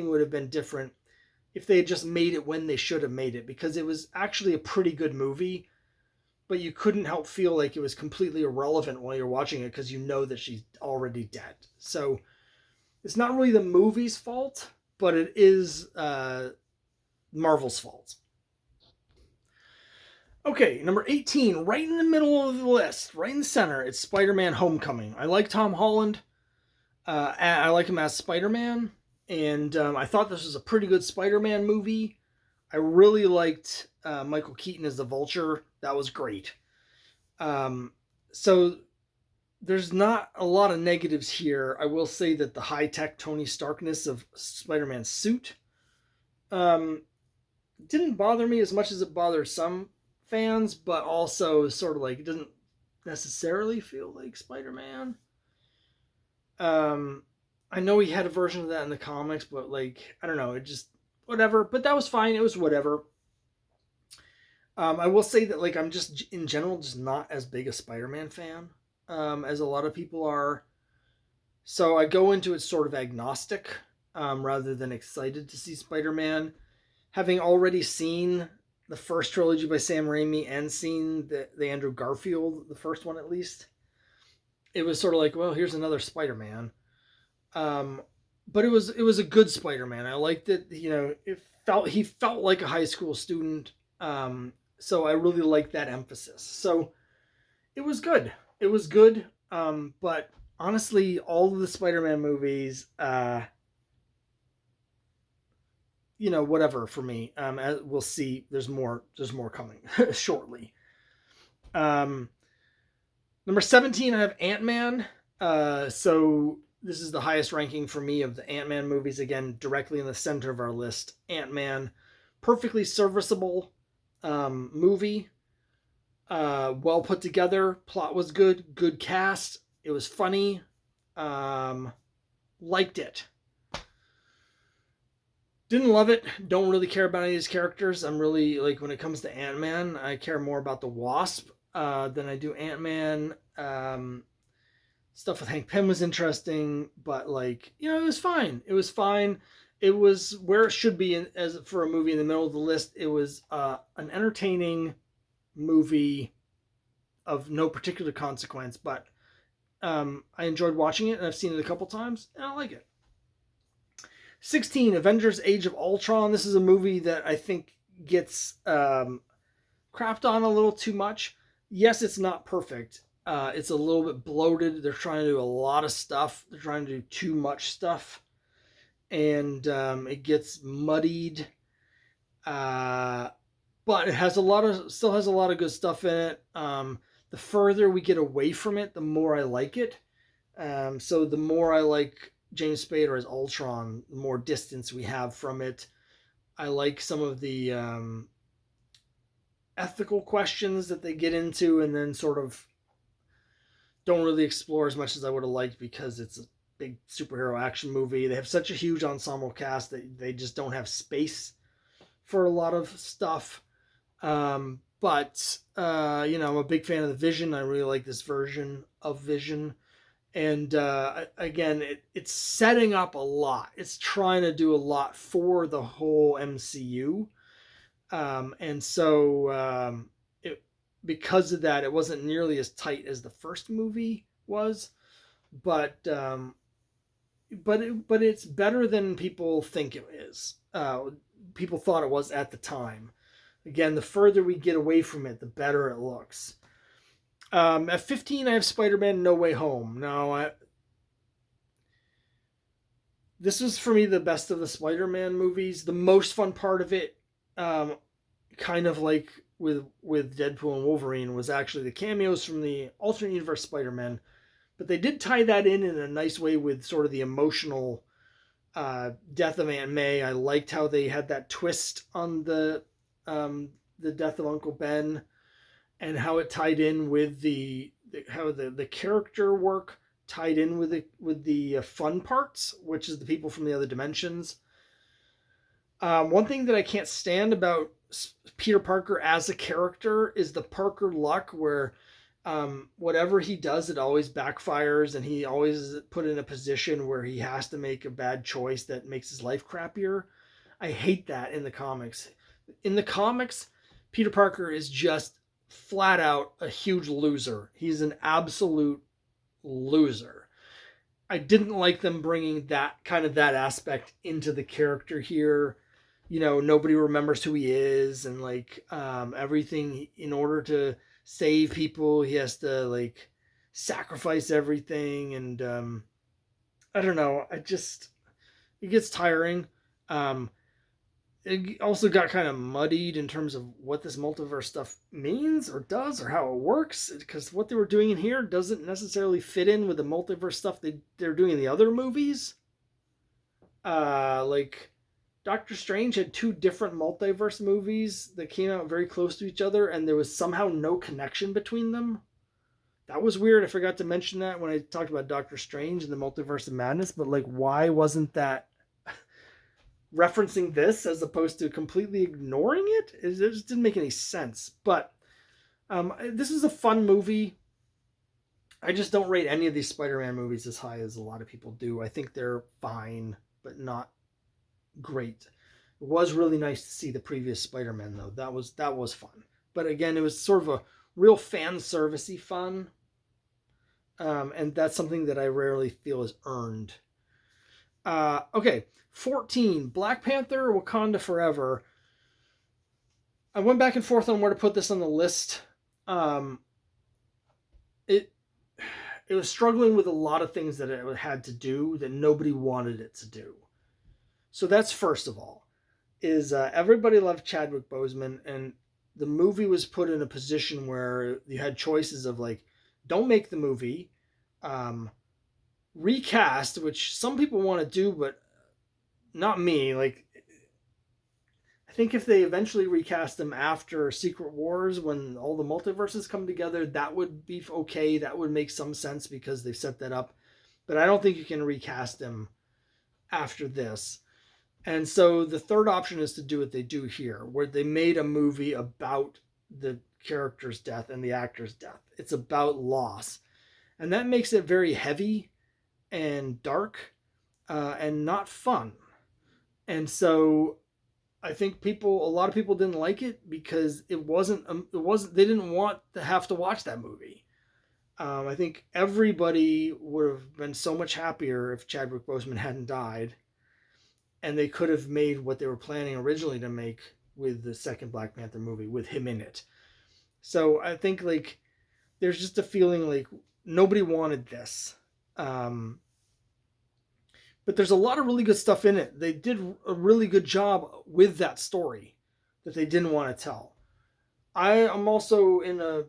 Speaker 1: would have been different if they had just made it when they should have made it, because it was actually a pretty good movie, but you couldn't help feel like it was completely irrelevant while you're watching it because you know that she's already dead. So it's not really the movie's fault, but it is Marvel's fault. Okay, number 18, right in the middle of the list, right in the center, it's Spider-Man Homecoming. I like Tom Holland. I like him as Spider-Man, and I thought this was a pretty good Spider-Man movie. I really liked Michael Keaton as the Vulture. That was great. So there's not a lot of negatives here. I will say that the high-tech Tony Starkness of Spider-Man's suit didn't bother me as much as it bothered some fans, but also sort of like it doesn't necessarily feel like Spider-Man. I know he had a version of that in the comics, but like I don't know, it just whatever. But that was fine. It was whatever. I will say that like I'm just in general just not as big a Spider-Man fan as a lot of people are. So I go into it sort of agnostic rather than excited to see Spider-Man. Having already seen the first trilogy by Sam Raimi and seen the Andrew Garfield, the first one at least, it was sort of like, well, here's another Spider-Man. But it was a good Spider-Man. I liked it. He felt like a high school student. So I really liked that emphasis. So it was good. It was good. But honestly, all of the Spider-Man movies, whatever for me. As we'll see, there's more coming shortly. Number 17, I have Ant-Man. So this is the highest ranking for me of the Ant-Man movies. Again, directly in the center of our list. Ant-Man, perfectly serviceable movie. Well put together. Plot was good. Good cast. It was funny. Liked it. Didn't love it. Don't really care about any of these characters. I'm really like when it comes to Ant-Man, I care more about the Wasp than I do Ant-Man. Stuff with Hank Pym was interesting, but like it was fine. It was fine. It was where it should be as for a movie in the middle of the list. It was an entertaining movie of no particular consequence, but I enjoyed watching it, and I've seen it a couple times, and I like it. 16, Avengers Age of Ultron. This is a movie that I think gets crapped on a little too much. Yes, it's not perfect. It's a little bit bloated. They're trying to do a lot of stuff. They're trying to do too much stuff, and it gets muddied. Uh, but it has a lot of still has a lot of good stuff in it. The further we get away from it, the more I like it. So the more I like James Spader as Ultron, the more distance we have from it. I like some of the ethical questions that they get into, and then sort of don't really explore as much as I would have liked because it's a big superhero action movie. They have such a huge ensemble cast that they just don't have space for a lot of stuff. I'm a big fan of the Vision. I really like this version of Vision. And again, it's setting up a lot. It's trying to do a lot for the whole MCU. And so because of that, it wasn't nearly as tight as the first movie was. But but it's better than people think it is. People thought it was at the time. Again, the further we get away from it, the better it looks. At 15, I have Spider-Man No Way Home. Now, this was for me the best of the Spider-Man movies. The most fun part of it, kind of like with Deadpool and Wolverine, was actually the cameos from the alternate universe Spider-Man. But they did tie that in a nice way with sort of the emotional death of Aunt May. I liked how they had that twist on the death of Uncle Ben, and how it tied in with how the character work tied in with the fun parts, which is the people from the other dimensions. One thing that I can't stand about Peter Parker as a character is the Parker luck, where whatever he does, it always backfires, and he always is put in a position where he has to make a bad choice that makes his life crappier. I hate that in the comics. In the comics, Peter Parker is just flat out a huge loser. He's an absolute loser. I didn't like them bringing that aspect into the character here. Nobody remembers who he is, and like everything, in order to save people, he has to like sacrifice everything, and I don't know. It gets tiring. It also got kind of muddied in terms of what this multiverse stuff means or does or how it works, because what they were doing in here doesn't necessarily fit in with the multiverse stuff they're doing in the other movies. Like Doctor Strange had two different multiverse movies that came out very close to each other, and there was somehow no connection between them. That was weird. I forgot to mention that when I talked about Doctor Strange and the Multiverse of Madness, but like, why wasn't that referencing this as opposed to completely ignoring it? It just didn't make any sense. But this is a fun movie. I just don't rate any of these Spider-Man movies as high as a lot of people do. I think they're fine, but not great. It was really nice to see the previous Spider-Man, though. That was fun. But again, it was sort of a real fan servicey fun. And that's something that I rarely feel is earned. Okay, 14, Black Panther, Wakanda Forever. I went back and forth on where to put this on the list. It was struggling with a lot of things that it had to do that nobody wanted it to do. So that's first of all, is everybody loved Chadwick Boseman, and the movie was put in a position where you had choices of like, don't make the movie, recast, which some people want to do, but not me. Like, I think if they eventually recast him after Secret Wars, when all the multiverses come together, that would be okay. That would make some sense because they've set that up. But I don't think you can recast him after this. And so the third option is to do what they do here, where they made a movie about the character's death and the actor's death. It's about loss. And that makes it very heavy and dark and not fun. And so I think a lot of people didn't like it because they didn't want to have to watch that movie. I think everybody would have been so much happier if Chadwick Boseman hadn't died, and they could have made what they were planning originally to make with the second Black Panther movie with him in it. So I think like there's just a feeling like nobody wanted this. Um, but there's a lot of really good stuff in it. They did a really good job with that story that they didn't want to tell. I am also in a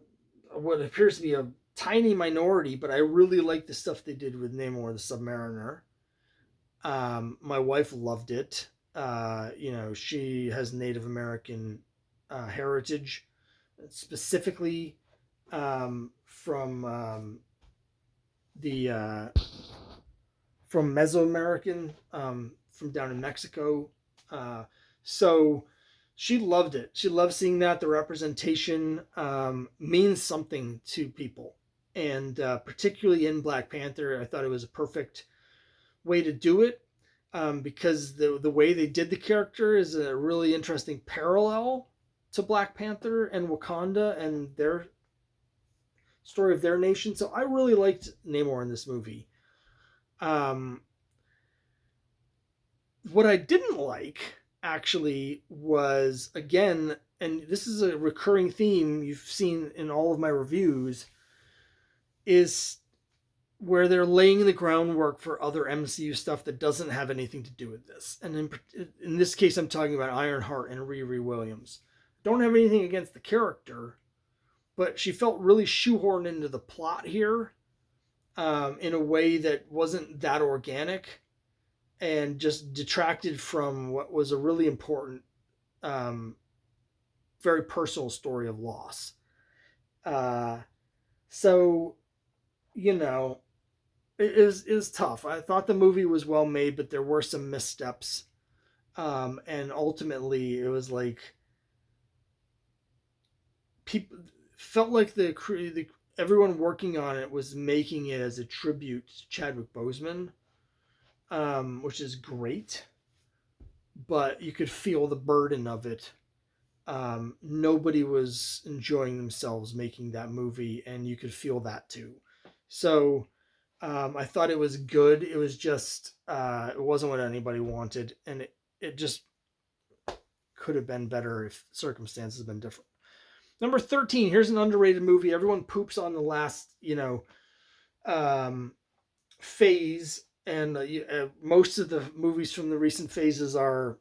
Speaker 1: what appears to be a tiny minority, but I really like the stuff they did with Namor the Submariner. My wife loved it. She has Native American heritage, specifically the from Mesoamerican, from down in Mexico. So she loved it. She loved seeing that. The representation means something to people. And particularly in Black Panther, I thought it was a perfect way to do it, because the way they did the character is a really interesting parallel to Black Panther and Wakanda and their story of their nation. So I really liked Namor in this movie. Um, what I didn't like actually was, again, and this is a recurring theme you've seen in all of my reviews, is where they're laying the groundwork for other MCU stuff that doesn't have anything to do with this. And in this case, I'm talking about Ironheart and Riri Williams. Don't have anything against the character, but she felt really shoehorned into the plot here, in a way that wasn't that organic, and just detracted from what was a really important, um, very personal story of loss. Uh, so, you know, it was tough. I thought the movie was well made, but there were some missteps. And ultimately, it was like people felt like the everyone working on it was making it as a tribute to Chadwick Boseman, which is great, but you could feel the burden of it. Nobody was enjoying themselves making that movie, and you could feel that too. So I thought it was good. It was just it wasn't what anybody wanted, and it just could have been better if circumstances had been different. Number 13. Here's an underrated movie. Everyone poops on the last, um, phase, and most of the movies from the recent phases are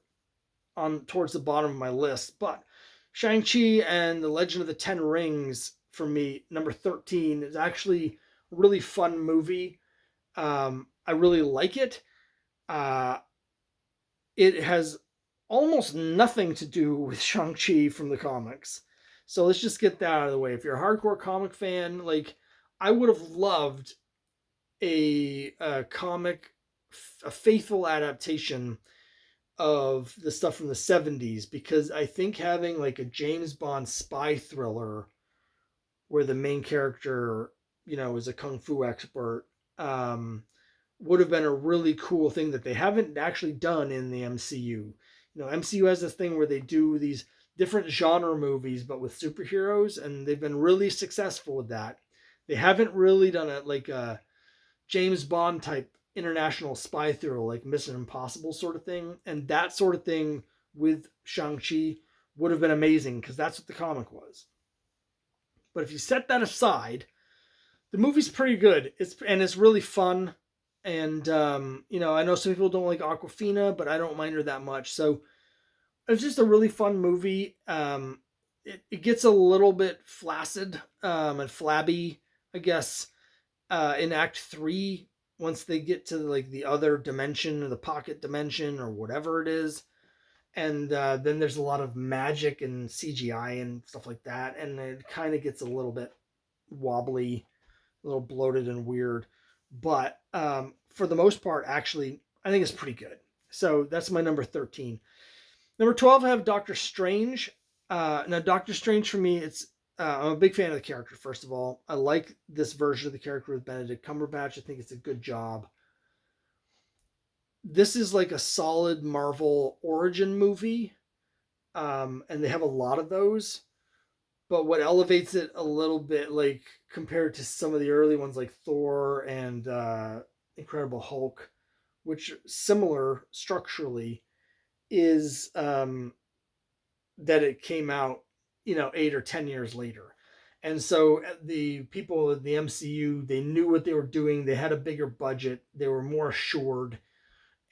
Speaker 1: on towards the bottom of my list. But Shang-Chi and the Legend of the Ten Rings, for me, number 13, is actually a really fun movie. I really like it. Uh, it has almost nothing to do with Shang-Chi from the comics. So let's just get that out of the way. If you're a hardcore comic fan, like, I would have loved a comic, a faithful adaptation of the stuff from the 70s, because I think having like a James Bond spy thriller where the main character, is a kung fu expert, um, would have been a really cool thing that they haven't actually done in the MCU. MCU has this thing where they do these different genre movies but with superheroes, and they've been really successful with that. They haven't really done it like a James Bond type international spy thriller like Mission Impossible sort of thing, and that sort of thing with Shang-Chi would have been amazing because that's what the comic was. But if you set that aside, the movie's pretty good. It's really fun, and I know some people don't like Aquafina, but I don't mind her that much. So it's just a really fun movie. It gets a little bit flaccid, and flabby, I guess, in Act 3, once they get to like the other dimension or the pocket dimension or whatever it is. And then there's a lot of magic and CGI and stuff like that, and it kind of gets a little bit wobbly, a little bloated and weird. But for the most part, actually, I think it's pretty good. So that's my number 13. Number 12, I have Doctor Strange. Now, Doctor Strange, for me, I'm a big fan of the character, first of all. I like this version of the character with Benedict Cumberbatch. I think it's a good job. This is like a solid Marvel origin movie, and they have a lot of those. But what elevates it a little bit, like compared to some of the early ones like Thor and Incredible Hulk, which are similar structurally, is that it came out, 8 or 10 years later. And so the people at the MCU, they knew what they were doing. They had a bigger budget. They were more assured,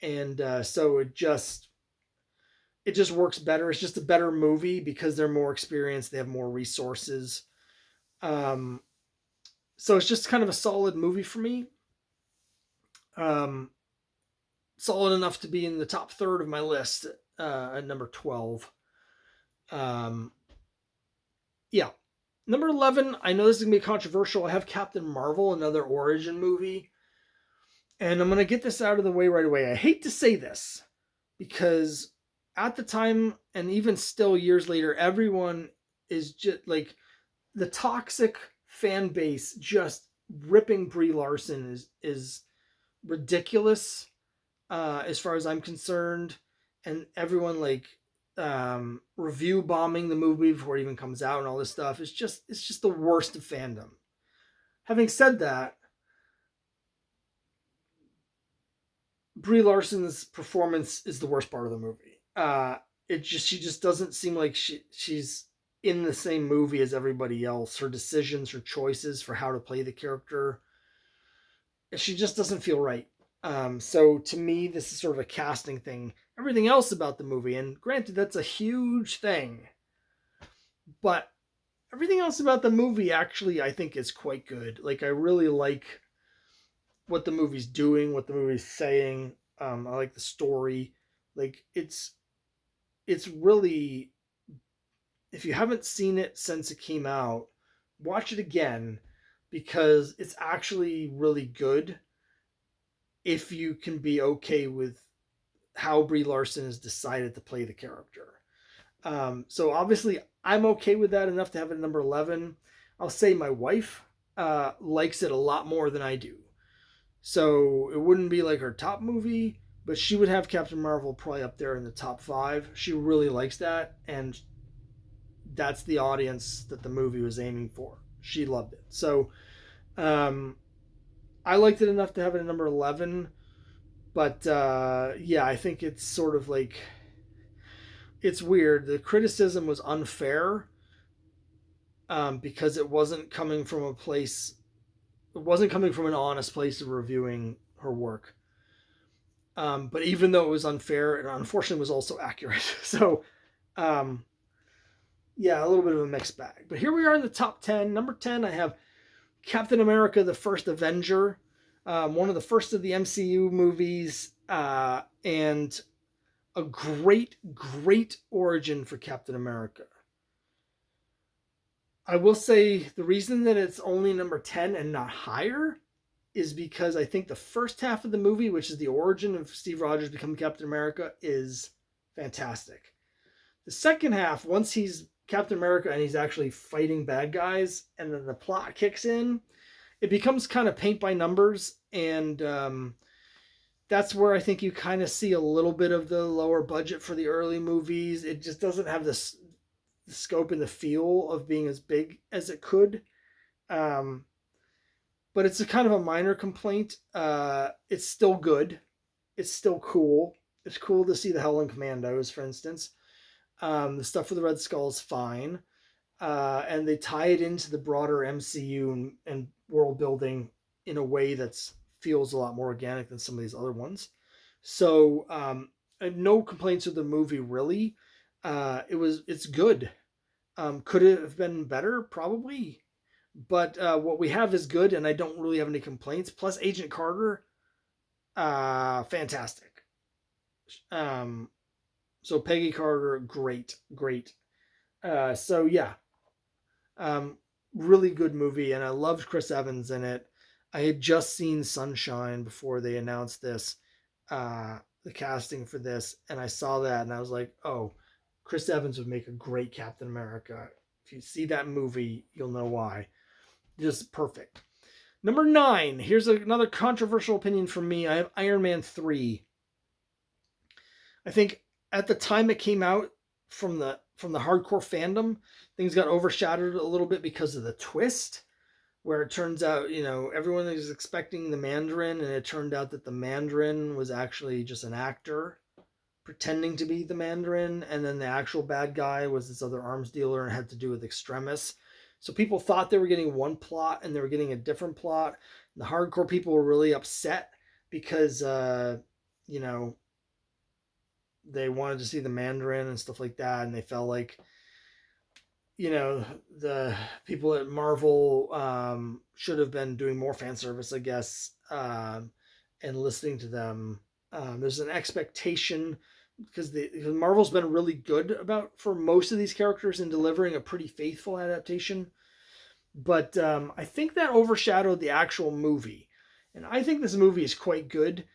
Speaker 1: and so it just works better. It's just a better movie because they're more experienced. They have more resources. Um, so it's just kind of a solid movie for me. Um, Solid enough to be in the top third of my list at number 12. Um, yeah. Number 11, I know this is going to be controversial. I have Captain Marvel, another origin movie. And I'm going to get this out of the way right away. I hate to say this because at the time, and even still years later, everyone is just like the toxic fan base just ripping Brie Larson is ridiculous as far as I'm concerned, and everyone like review bombing the movie before it even comes out and all this stuff. It's just the worst of fandom. Having said that, Brie Larson's performance is the worst part of the movie. She just doesn't seem like she's in the same movie as everybody else. Her decisions, her choices for how to play the character, she just doesn't feel right. So to me, this is sort of a casting thing. Everything else about the movie, and granted, that's a huge thing, but everything else about the movie actually I think is quite good. Like I really like what the movie's doing, what the movie's saying. I like the story. Like it's really, if you haven't seen it since it came out, watch it again because it's actually really good if you can be okay with how Brie Larson has decided to play the character. So obviously, I'm okay with that enough to have it at number 11. I'll say my wife likes it a lot more than I do. So it wouldn't be like her top movie, but she would have Captain Marvel probably up there in the top 5. She really likes that, and that's the audience that the movie was aiming for. She loved it. So um, I liked it enough to have it at number 11. But yeah, I think it's sort of like, it's weird. The criticism was unfair because it wasn't coming from a place, it wasn't coming from an honest place of reviewing her work. But even though it was unfair, it unfortunately was also accurate. So, um, yeah, a little bit of a mixed bag. But here we are in the top 10. Number 10, I have Captain America, the First Avenger, one of the first of the MCU movies, and a great, great origin for Captain America. I will say the reason that it's only number 10 and not higher is because I think the first half of the movie, which is the origin of Steve Rogers becoming Captain America, is fantastic. The second half, once he's Captain America and he's actually fighting bad guys, and then the plot kicks in, it becomes kind of paint by numbers, and that's where I think you kind of see a little bit of the lower budget for the early movies. It just doesn't have the scope and the feel of being as big as it could. But it's a kind of a minor complaint. It's still good. It's still cool. It's cool to see the Helen Commandos, for instance. The stuff with the Red Skull is fine. And they tie it into the broader MCU and world building in a way that feels a lot more organic than some of these other ones. So no complaints with the movie really. It's good. Could it have been better? Probably. But what we have is good, and I don't really have any complaints. Plus, Agent Carter, fantastic. So Peggy Carter, great, great. So yeah, really good movie, and I loved Chris Evans in it. I had just seen Sunshine before they announced this, the casting for this, and I saw that, and I was like, oh, Chris Evans would make a great Captain America. If you see that movie, you'll know why. Just perfect. Number 9. Here's another controversial opinion from me. I have Iron Man 3. I think at the time it came out, from the hardcore fandom, things got overshadowed a little bit because of the twist, where it turns out, everyone is expecting the Mandarin, and it turned out that the Mandarin was actually just an actor pretending to be the Mandarin, and then the actual bad guy was this other arms dealer and had to do with Extremis. So people thought they were getting one plot and they were getting a different plot. The hardcore people were really upset because, you know, they wanted to see the Mandarin and stuff like that, and they felt like, you know, the people at Marvel should have been doing more fan service, I guess, and listening to them. There's an expectation because Marvel's been really good about for most of these characters in delivering a pretty faithful adaptation, but I think that overshadowed the actual movie, and I think this movie is quite good.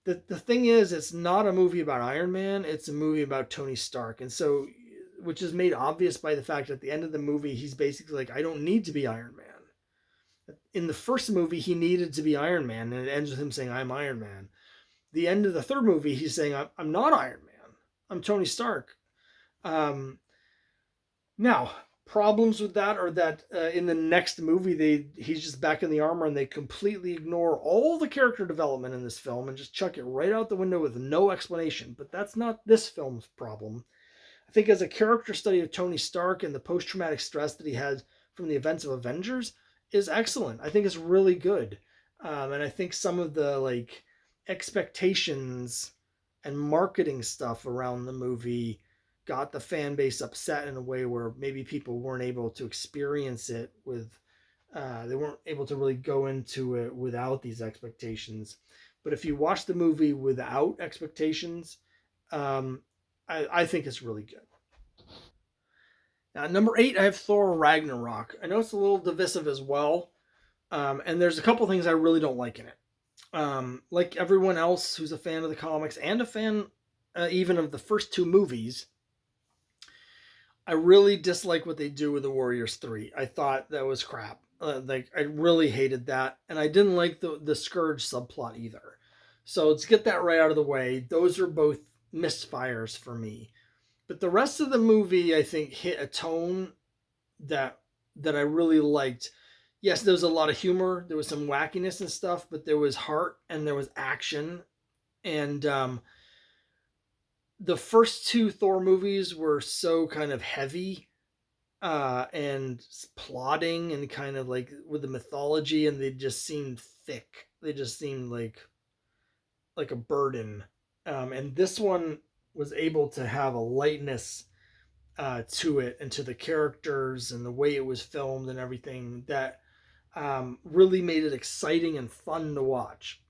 Speaker 1: The thing is, it's not a movie about Iron Man; it's a movie about Tony Stark, and so, which is made obvious by the fact that at the end of the movie, he's basically like, "I don't need to be Iron Man." In the first movie, he needed to be Iron Man, and it ends with him saying, "I'm Iron Man." The end of the third movie, he's saying, "I'm not Iron Man. I'm Tony Stark." Um, Now, problems with that are that in the next movie, he's just back in the armor and they completely ignore all the character development in this film and just chuck it right out the window with no explanation. But that's not this film's problem. I think as a character study of Tony Stark and the post-traumatic stress that he had from the events of Avengers is excellent. I think it's really good, and I think some of the like expectations and marketing stuff around the movie got the fan base upset in a way where maybe people weren't able to experience it with they weren't able to really go into it without these expectations. But if you watch the movie without expectations, um, I think it's really good. Now, number 8, I have Thor Ragnarok. I know it's a little divisive as well, and there's a couple things I really don't like in it. Like everyone else who's a fan of the comics and a fan even of the first two movies, I really dislike what they do with the Warriors 3. I thought that was crap. Like I really hated that, and I didn't like the Scourge subplot either. So let's get that right out of the way. Those are both misfires for me. But the rest of the movie, I think, hit a tone that I really liked. Yes, there was a lot of humor, there was some wackiness and stuff, but there was heart and there was action. And the first two Thor movies were so kind of heavy and plotting and kind of like with the mythology, and they just seemed thick. They just seemed like a burden. And this one was able to have a lightness to it and to the characters and the way it was filmed and everything that really made it exciting and fun to watch.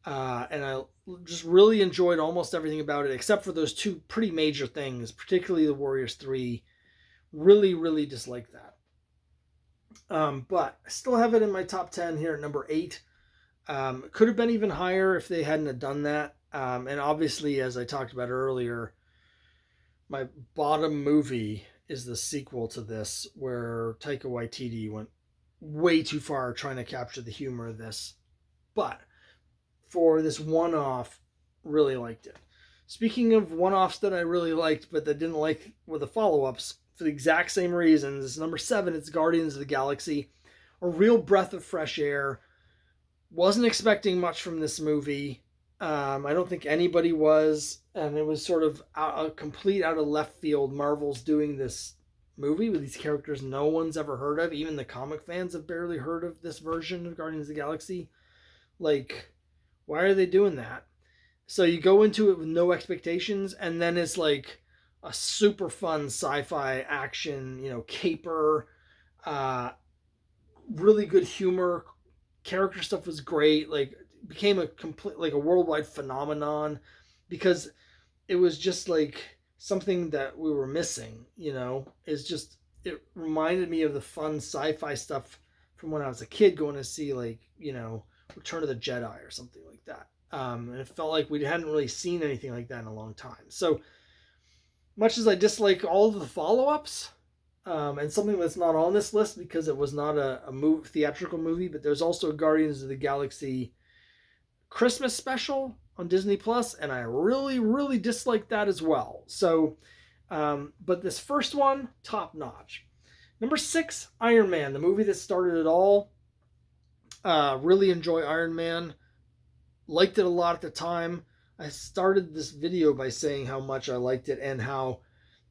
Speaker 1: And I just really enjoyed almost everything about it except for those two pretty major things, particularly the Warriors 3. Really, really dislike that. But I still have it in my top 10 here at number 8. Could have been even higher if they hadn't have done that. And obviously, as I talked about earlier, my bottom movie is the sequel to this, where Taika Waititi went way too far trying to capture the humor of this. But for this one off, really liked it. Speaking of one offs that I really liked, but that didn't like with the follow ups, for the exact same reasons, number 7, it's Guardians of the Galaxy. A real breath of fresh air. Wasn't expecting much from this movie. I don't think anybody was, and it was sort of a complete out of left field. Marvel's doing this movie with these characters no one's ever heard of. Even the comic fans have barely heard of this version of Guardians of the Galaxy. Like, why are they doing that? So you go into it with no expectations, and then it's like a super fun sci-fi action, caper, uh, really good humor. Character stuff was great. Like, became a complete like a worldwide phenomenon because it was just like something that we were missing. It's just it reminded me of the fun sci-fi stuff from when I was a kid going to see Return of the Jedi or something like that. And it felt like we hadn't really seen anything like that in a long time. So much as I dislike all of the follow-ups, and something that's not on this list because it was not a theatrical movie, but there's also Guardians of the Galaxy Christmas special on Disney Plus, and I really, really dislike that as well. So, but this first one, top notch. Number 6, Iron Man, the movie that started it all. Really enjoy Iron Man. Liked it a lot at the time. I started this video by saying how much I liked it and how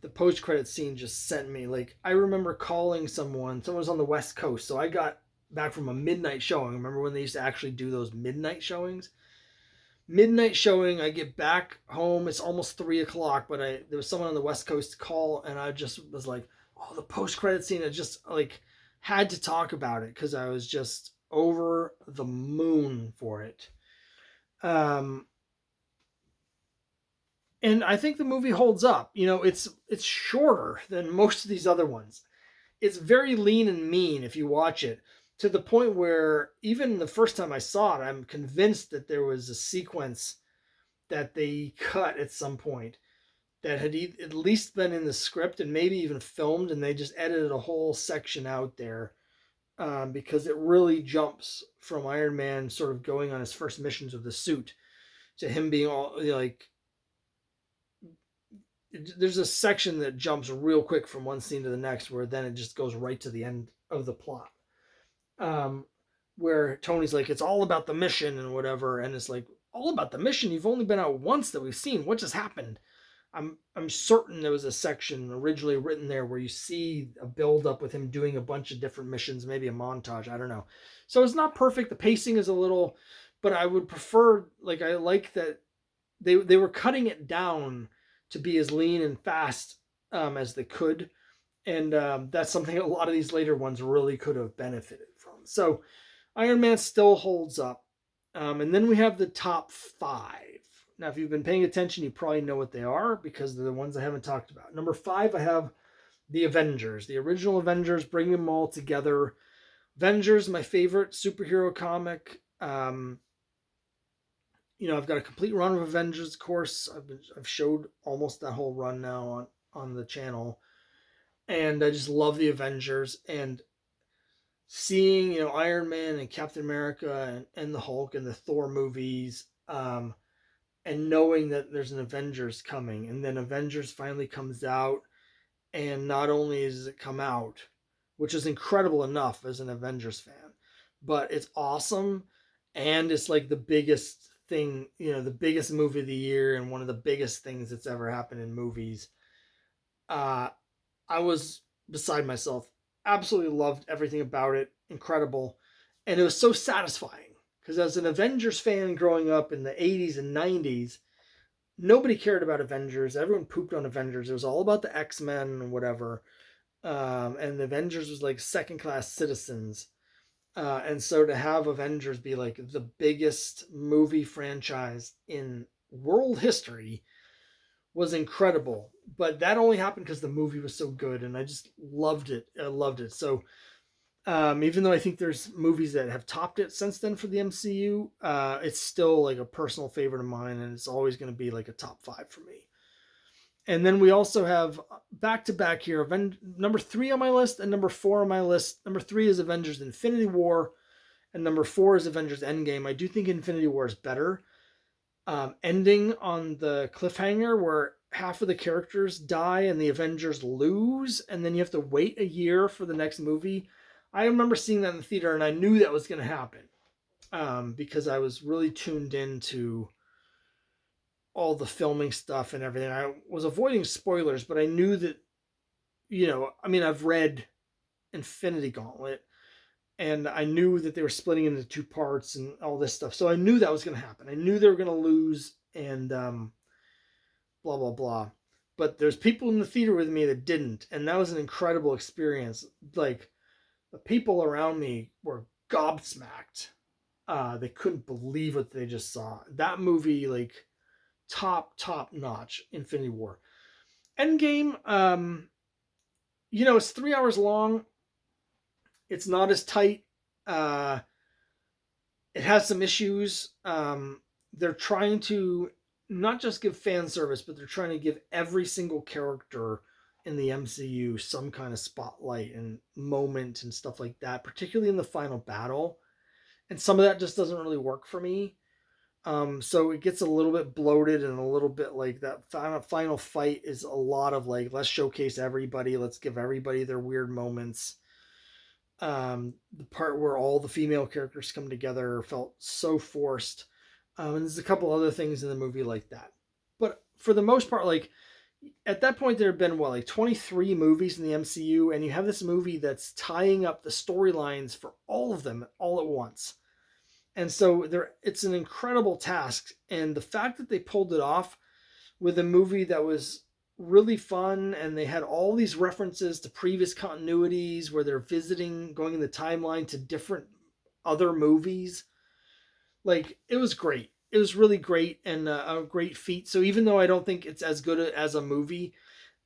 Speaker 1: the post credit scene just sent me. Like, I remember calling someone. Someone was on the West Coast, so I got back from a midnight showing. Remember when they used to actually do those midnight showings? Midnight showing. I get back home. It's almost 3 o'clock, but there was someone on the West Coast call, and I just was like, "Oh, the post credit scene!" I just like had to talk about it because I was just over the moon for it. Um, and I think the movie holds up. You know, it's shorter than most of these other ones. It's very lean and mean if you watch it, to the point where even the first time I saw it, I'm convinced that there was a sequence that they cut at some point that had at least been in the script and maybe even filmed, and they just edited a whole section out there, because it really jumps from Iron Man sort of going on his first missions with the suit to him being all, you know, like, there's a section that jumps real quick from one scene to the next where then it just goes right to the end of the plot, um, where Tony's like, it's all about the mission and whatever, and it's like, all about the mission? You've only been out once that we've seen. What just happened? I'm certain there was a section originally written there where you see a build up with him doing a bunch of different missions, maybe a montage. I don't know. So it's not perfect. The pacing is a little, but I would prefer, like, I like that they were cutting it down to be as lean and fast, as they could, and that's something a lot of these later ones really could have benefited from. So Iron Man still holds up. And then we have the top five. Now, if you've been paying attention, you probably know what they are because they're the ones I haven't talked about. Number five, I have the Avengers, the original Avengers, bring them all together. Avengers, my favorite superhero comic. I've got a complete run of Avengers, of course. I've showed almost that whole run now on the channel, and I just love the Avengers. And seeing, Iron Man and Captain America and the Hulk and the Thor movies, and knowing that there's an Avengers coming, and then Avengers finally comes out, and not only does it come out, which is incredible enough as an Avengers fan, but it's awesome, and it's like the biggest thing, the biggest movie of the year, and one of the biggest things that's ever happened in movies. Uh, I was beside myself. Absolutely loved everything about it. Incredible. And it was so satisfying because as an Avengers fan growing up in the 80s and 90s, nobody cared about Avengers. Everyone pooped on Avengers. It was all about the X-Men and whatever. And the Avengers was like second class citizens. And so to have Avengers be like the biggest movie franchise in world history was incredible. But that only happened because the movie was so good, and I just loved it. I loved it. So even though I think there's movies that have topped it since then for the MCU, it's still like a personal favorite of mine, and it's always going to be like a top five for me. And then we also have back to back here, number 3 on my list and number 4 on my list. Number 3 is Avengers Infinity War, and number 4 is Avengers Endgame. I do think Infinity War is better. Ending on the cliffhanger where half of the characters die and the Avengers lose, and then you have to wait a year for the next movie. I remember seeing that in the theater, and I knew that was going to happen, because I was really tuned into all the filming stuff and everything. I was avoiding spoilers, but I knew that, I've read Infinity Gauntlet, and I knew that they were splitting into 2 parts and all this stuff. So I knew that was going to happen. I knew they were going to lose, and blah, blah, blah. But there's people in the theater with me that didn't, and that was an incredible experience. Like, the people around me were gobsmacked. They couldn't believe what they just saw. That movie, like, top notch. Infinity War. Endgame, it's 3 hours long. It's not as tight. It has some issues. They're trying to not just give fan service, but they're trying to give every single character in the MCU some kind of spotlight and moment and stuff like that, particularly in the final battle. And some of that just doesn't really work for me. So it gets a little bit bloated and a little bit like that final fight is a lot of like, let's showcase everybody. Let's give everybody their weird moments. The part where all the female characters come together felt so forced. And there's a couple other things in the movie like that. But for the most part, like, at that point there have been what, like 23 movies in the MCU, and you have this movie that's tying up the storylines for all of them all at once. And so there, it's an incredible task, and the fact that they pulled it off with a movie that was really fun, and they had all these references to previous continuities where they're visiting, going in the timeline to different other movies. Like, it was great. It was really great, and a great feat. So even though I don't think it's as good as a movie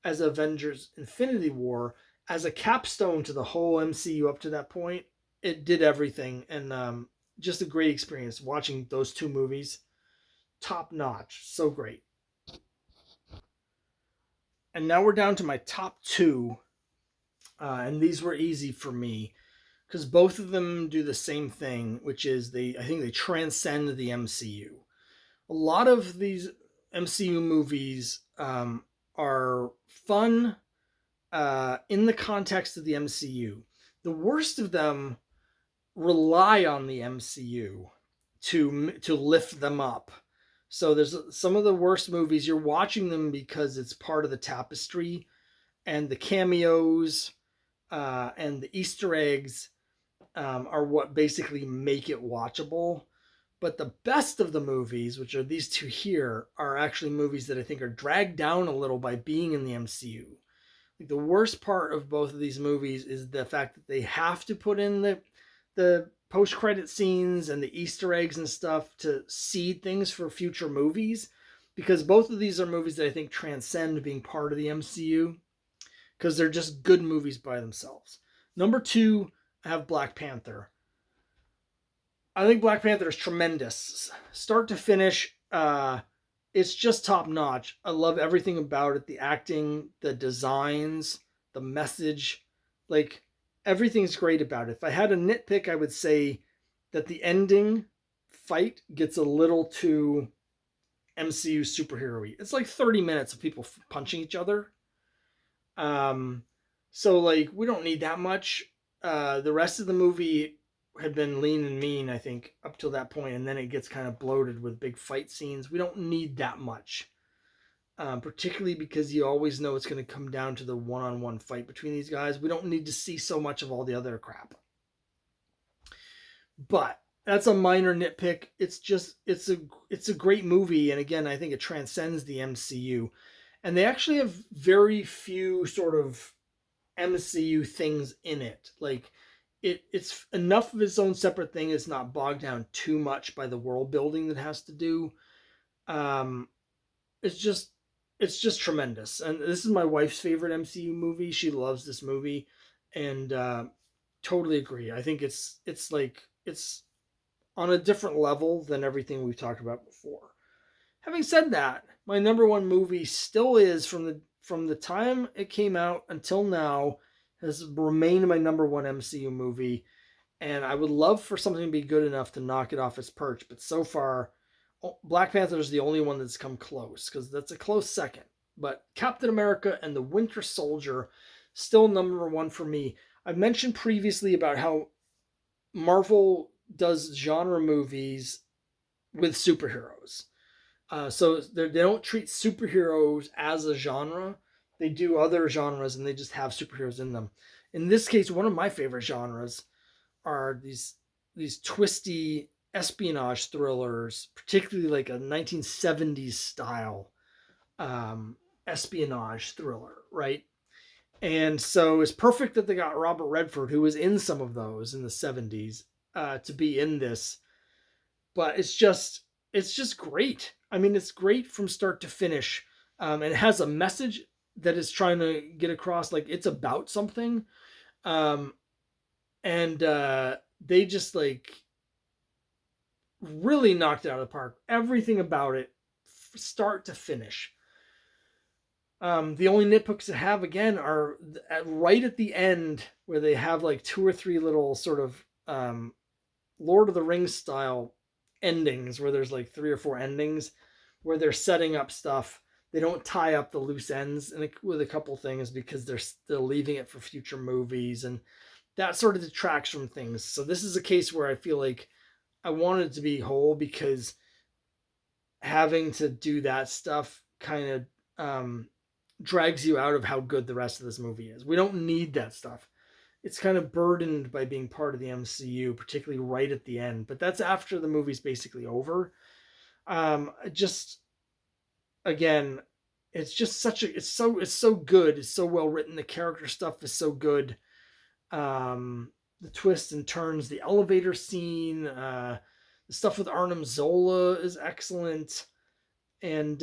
Speaker 1: as Avengers Infinity War, as a capstone to the whole MCU up to that point, it did everything. And just a great experience watching those two movies. Top notch. So great. And now we're down to my top two. And these were easy for me because both of them do the same thing, which is I think they transcend the MCU. A lot of these MCU movies are fun in the context of the MCU. The worst of them rely on the MCU to lift them up. So there's some of the worst movies, you're watching them because it's part of the tapestry, and the cameos and the Easter eggs are what basically make it watchable. But the best of the movies, which are these two here, are actually movies that I think are dragged down a little by being in the MCU. Like, the worst part of both of these movies is the fact that they have to put in the post credit scenes and the Easter eggs and stuff to seed things for future movies, because both of these are movies that I think transcend being part of the MCU because they're just good movies by themselves. Number two, I have Black Panther. I think Black Panther is tremendous, start to finish. It's just top notch. I love everything about it: the acting, the designs, the message. Like, everything's great about it. If I had a nitpick, I would say that the ending fight gets a little too MCU superhero-y. It's like 30 minutes of people punching each other. So like, we don't need that much. The rest of the movie had been lean and mean, I think, up till that point, and then it gets kind of bloated with big fight scenes. We don't need that much, particularly because you always know it's going to come down to the one-on-one fight between these guys. We don't need to see so much of all the other crap. But that's a minor nitpick. It's a great movie, and again, I think it transcends the MCU. And they actually have very few sort of MCU things in it. Like, it's enough of its own separate thing. It's not bogged down too much by the world building that has to do. Um, it's just tremendous. And this is my wife's favorite MCU movie. She loves this movie, and totally agree. I think it's on a different level than everything we've talked about before. Having said that, my number one movie still is, from the time it came out until now, has remained my number one MCU movie, and I would love for something to be good enough to knock it off its perch, but so far, Black Panther is the only one that's come close, because that's a close second. But Captain America and the Winter Soldier, still number one for me. I mentioned previously about how Marvel does genre movies with superheroes. So they don't treat superheroes as a genre. They do other genres and they just have superheroes in them. In this case, one of my favorite genres are these twisty espionage thrillers, particularly like a 1970s style espionage thriller, right? And so it's perfect that they got Robert Redford, who was in some of those in the 70s, to be in this. But it's just great. I mean, it's great from start to finish. And it has a message that is trying to get across, like it's about something. Um, and they just like really knocked it out of the park. Everything about it, start to finish. The only nitpicks I have again are right at the end, where they have like two or three little sort of Lord of the Rings style endings, where there's like three or four endings where they're setting up stuff. They don't tie up the loose ends with a couple things because they're still leaving it for future movies, and that sort of detracts from things. So this is a case where I feel like I wanted it to be whole, because having to do that stuff kind of drags you out of how good the rest of this movie is. We don't need that stuff. It's kind of burdened by being part of the MCU, particularly right at the end. But that's after the movie's basically over. Just again, it's just such a it's so good. It's so well written. The character stuff is so good. The twists and turns, the elevator scene, the stuff with Arnim Zola is excellent. And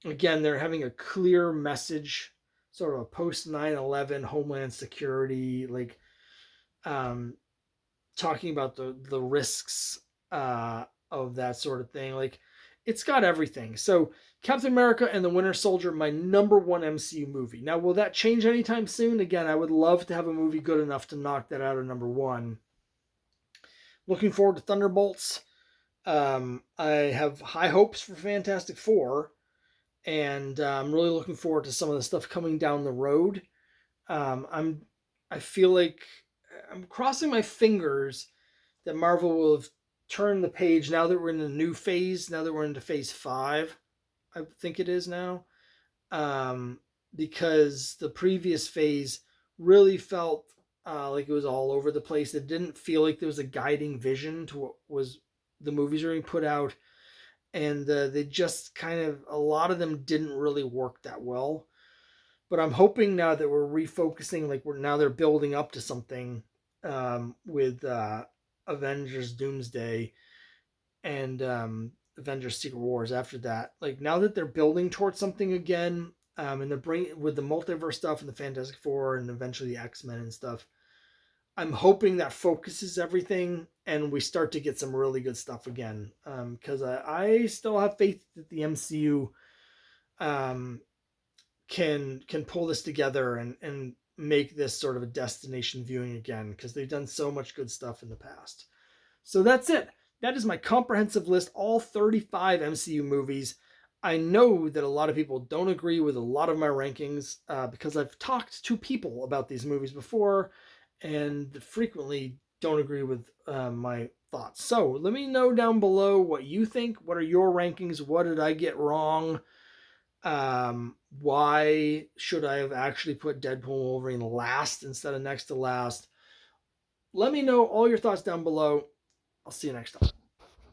Speaker 1: again, they're having a clear message, sort of a post 9/11 Homeland Security, like talking about the risks of that sort of thing. Like, it's got everything. So Captain America and the Winter Soldier, my number one MCU movie. Now, will that change anytime soon? Again, I would love to have a movie good enough to knock that out of number one. Looking forward to Thunderbolts. I have high hopes for Fantastic Four, and I'm really looking forward to some of the stuff coming down the road. I feel like I'm crossing my fingers that Marvel will have turned the page now that we're in a new phase. Now that we're into Phase 5, I think it is now, because the previous phase really felt like it was all over the place. It didn't feel like there was a guiding vision to what was the movies are being put out, and they just kind of, a lot of them didn't really work that well. But I'm hoping now that we're refocusing, like now they're building up to something with Avengers Doomsday and Avengers Secret Wars after that. Like, now that they're building towards something again, and they're bringing with the multiverse stuff and the Fantastic Four and eventually the X-Men and stuff, I'm hoping that focuses everything and we start to get some really good stuff again. Because I still have faith that the MCU can pull this together and make this sort of a destination viewing again, because they've done so much good stuff in the past. So that's it. That is my comprehensive list, all 35 MCU movies. I know that a lot of people don't agree with a lot of my rankings because I've talked to people about these movies before and frequently don't agree with my thoughts. So let me know down below what you think. What are your rankings? What did I get wrong? Why should I have actually put Deadpool and Wolverine last instead of next to last? Let me know all your thoughts down below. I'll see you next time.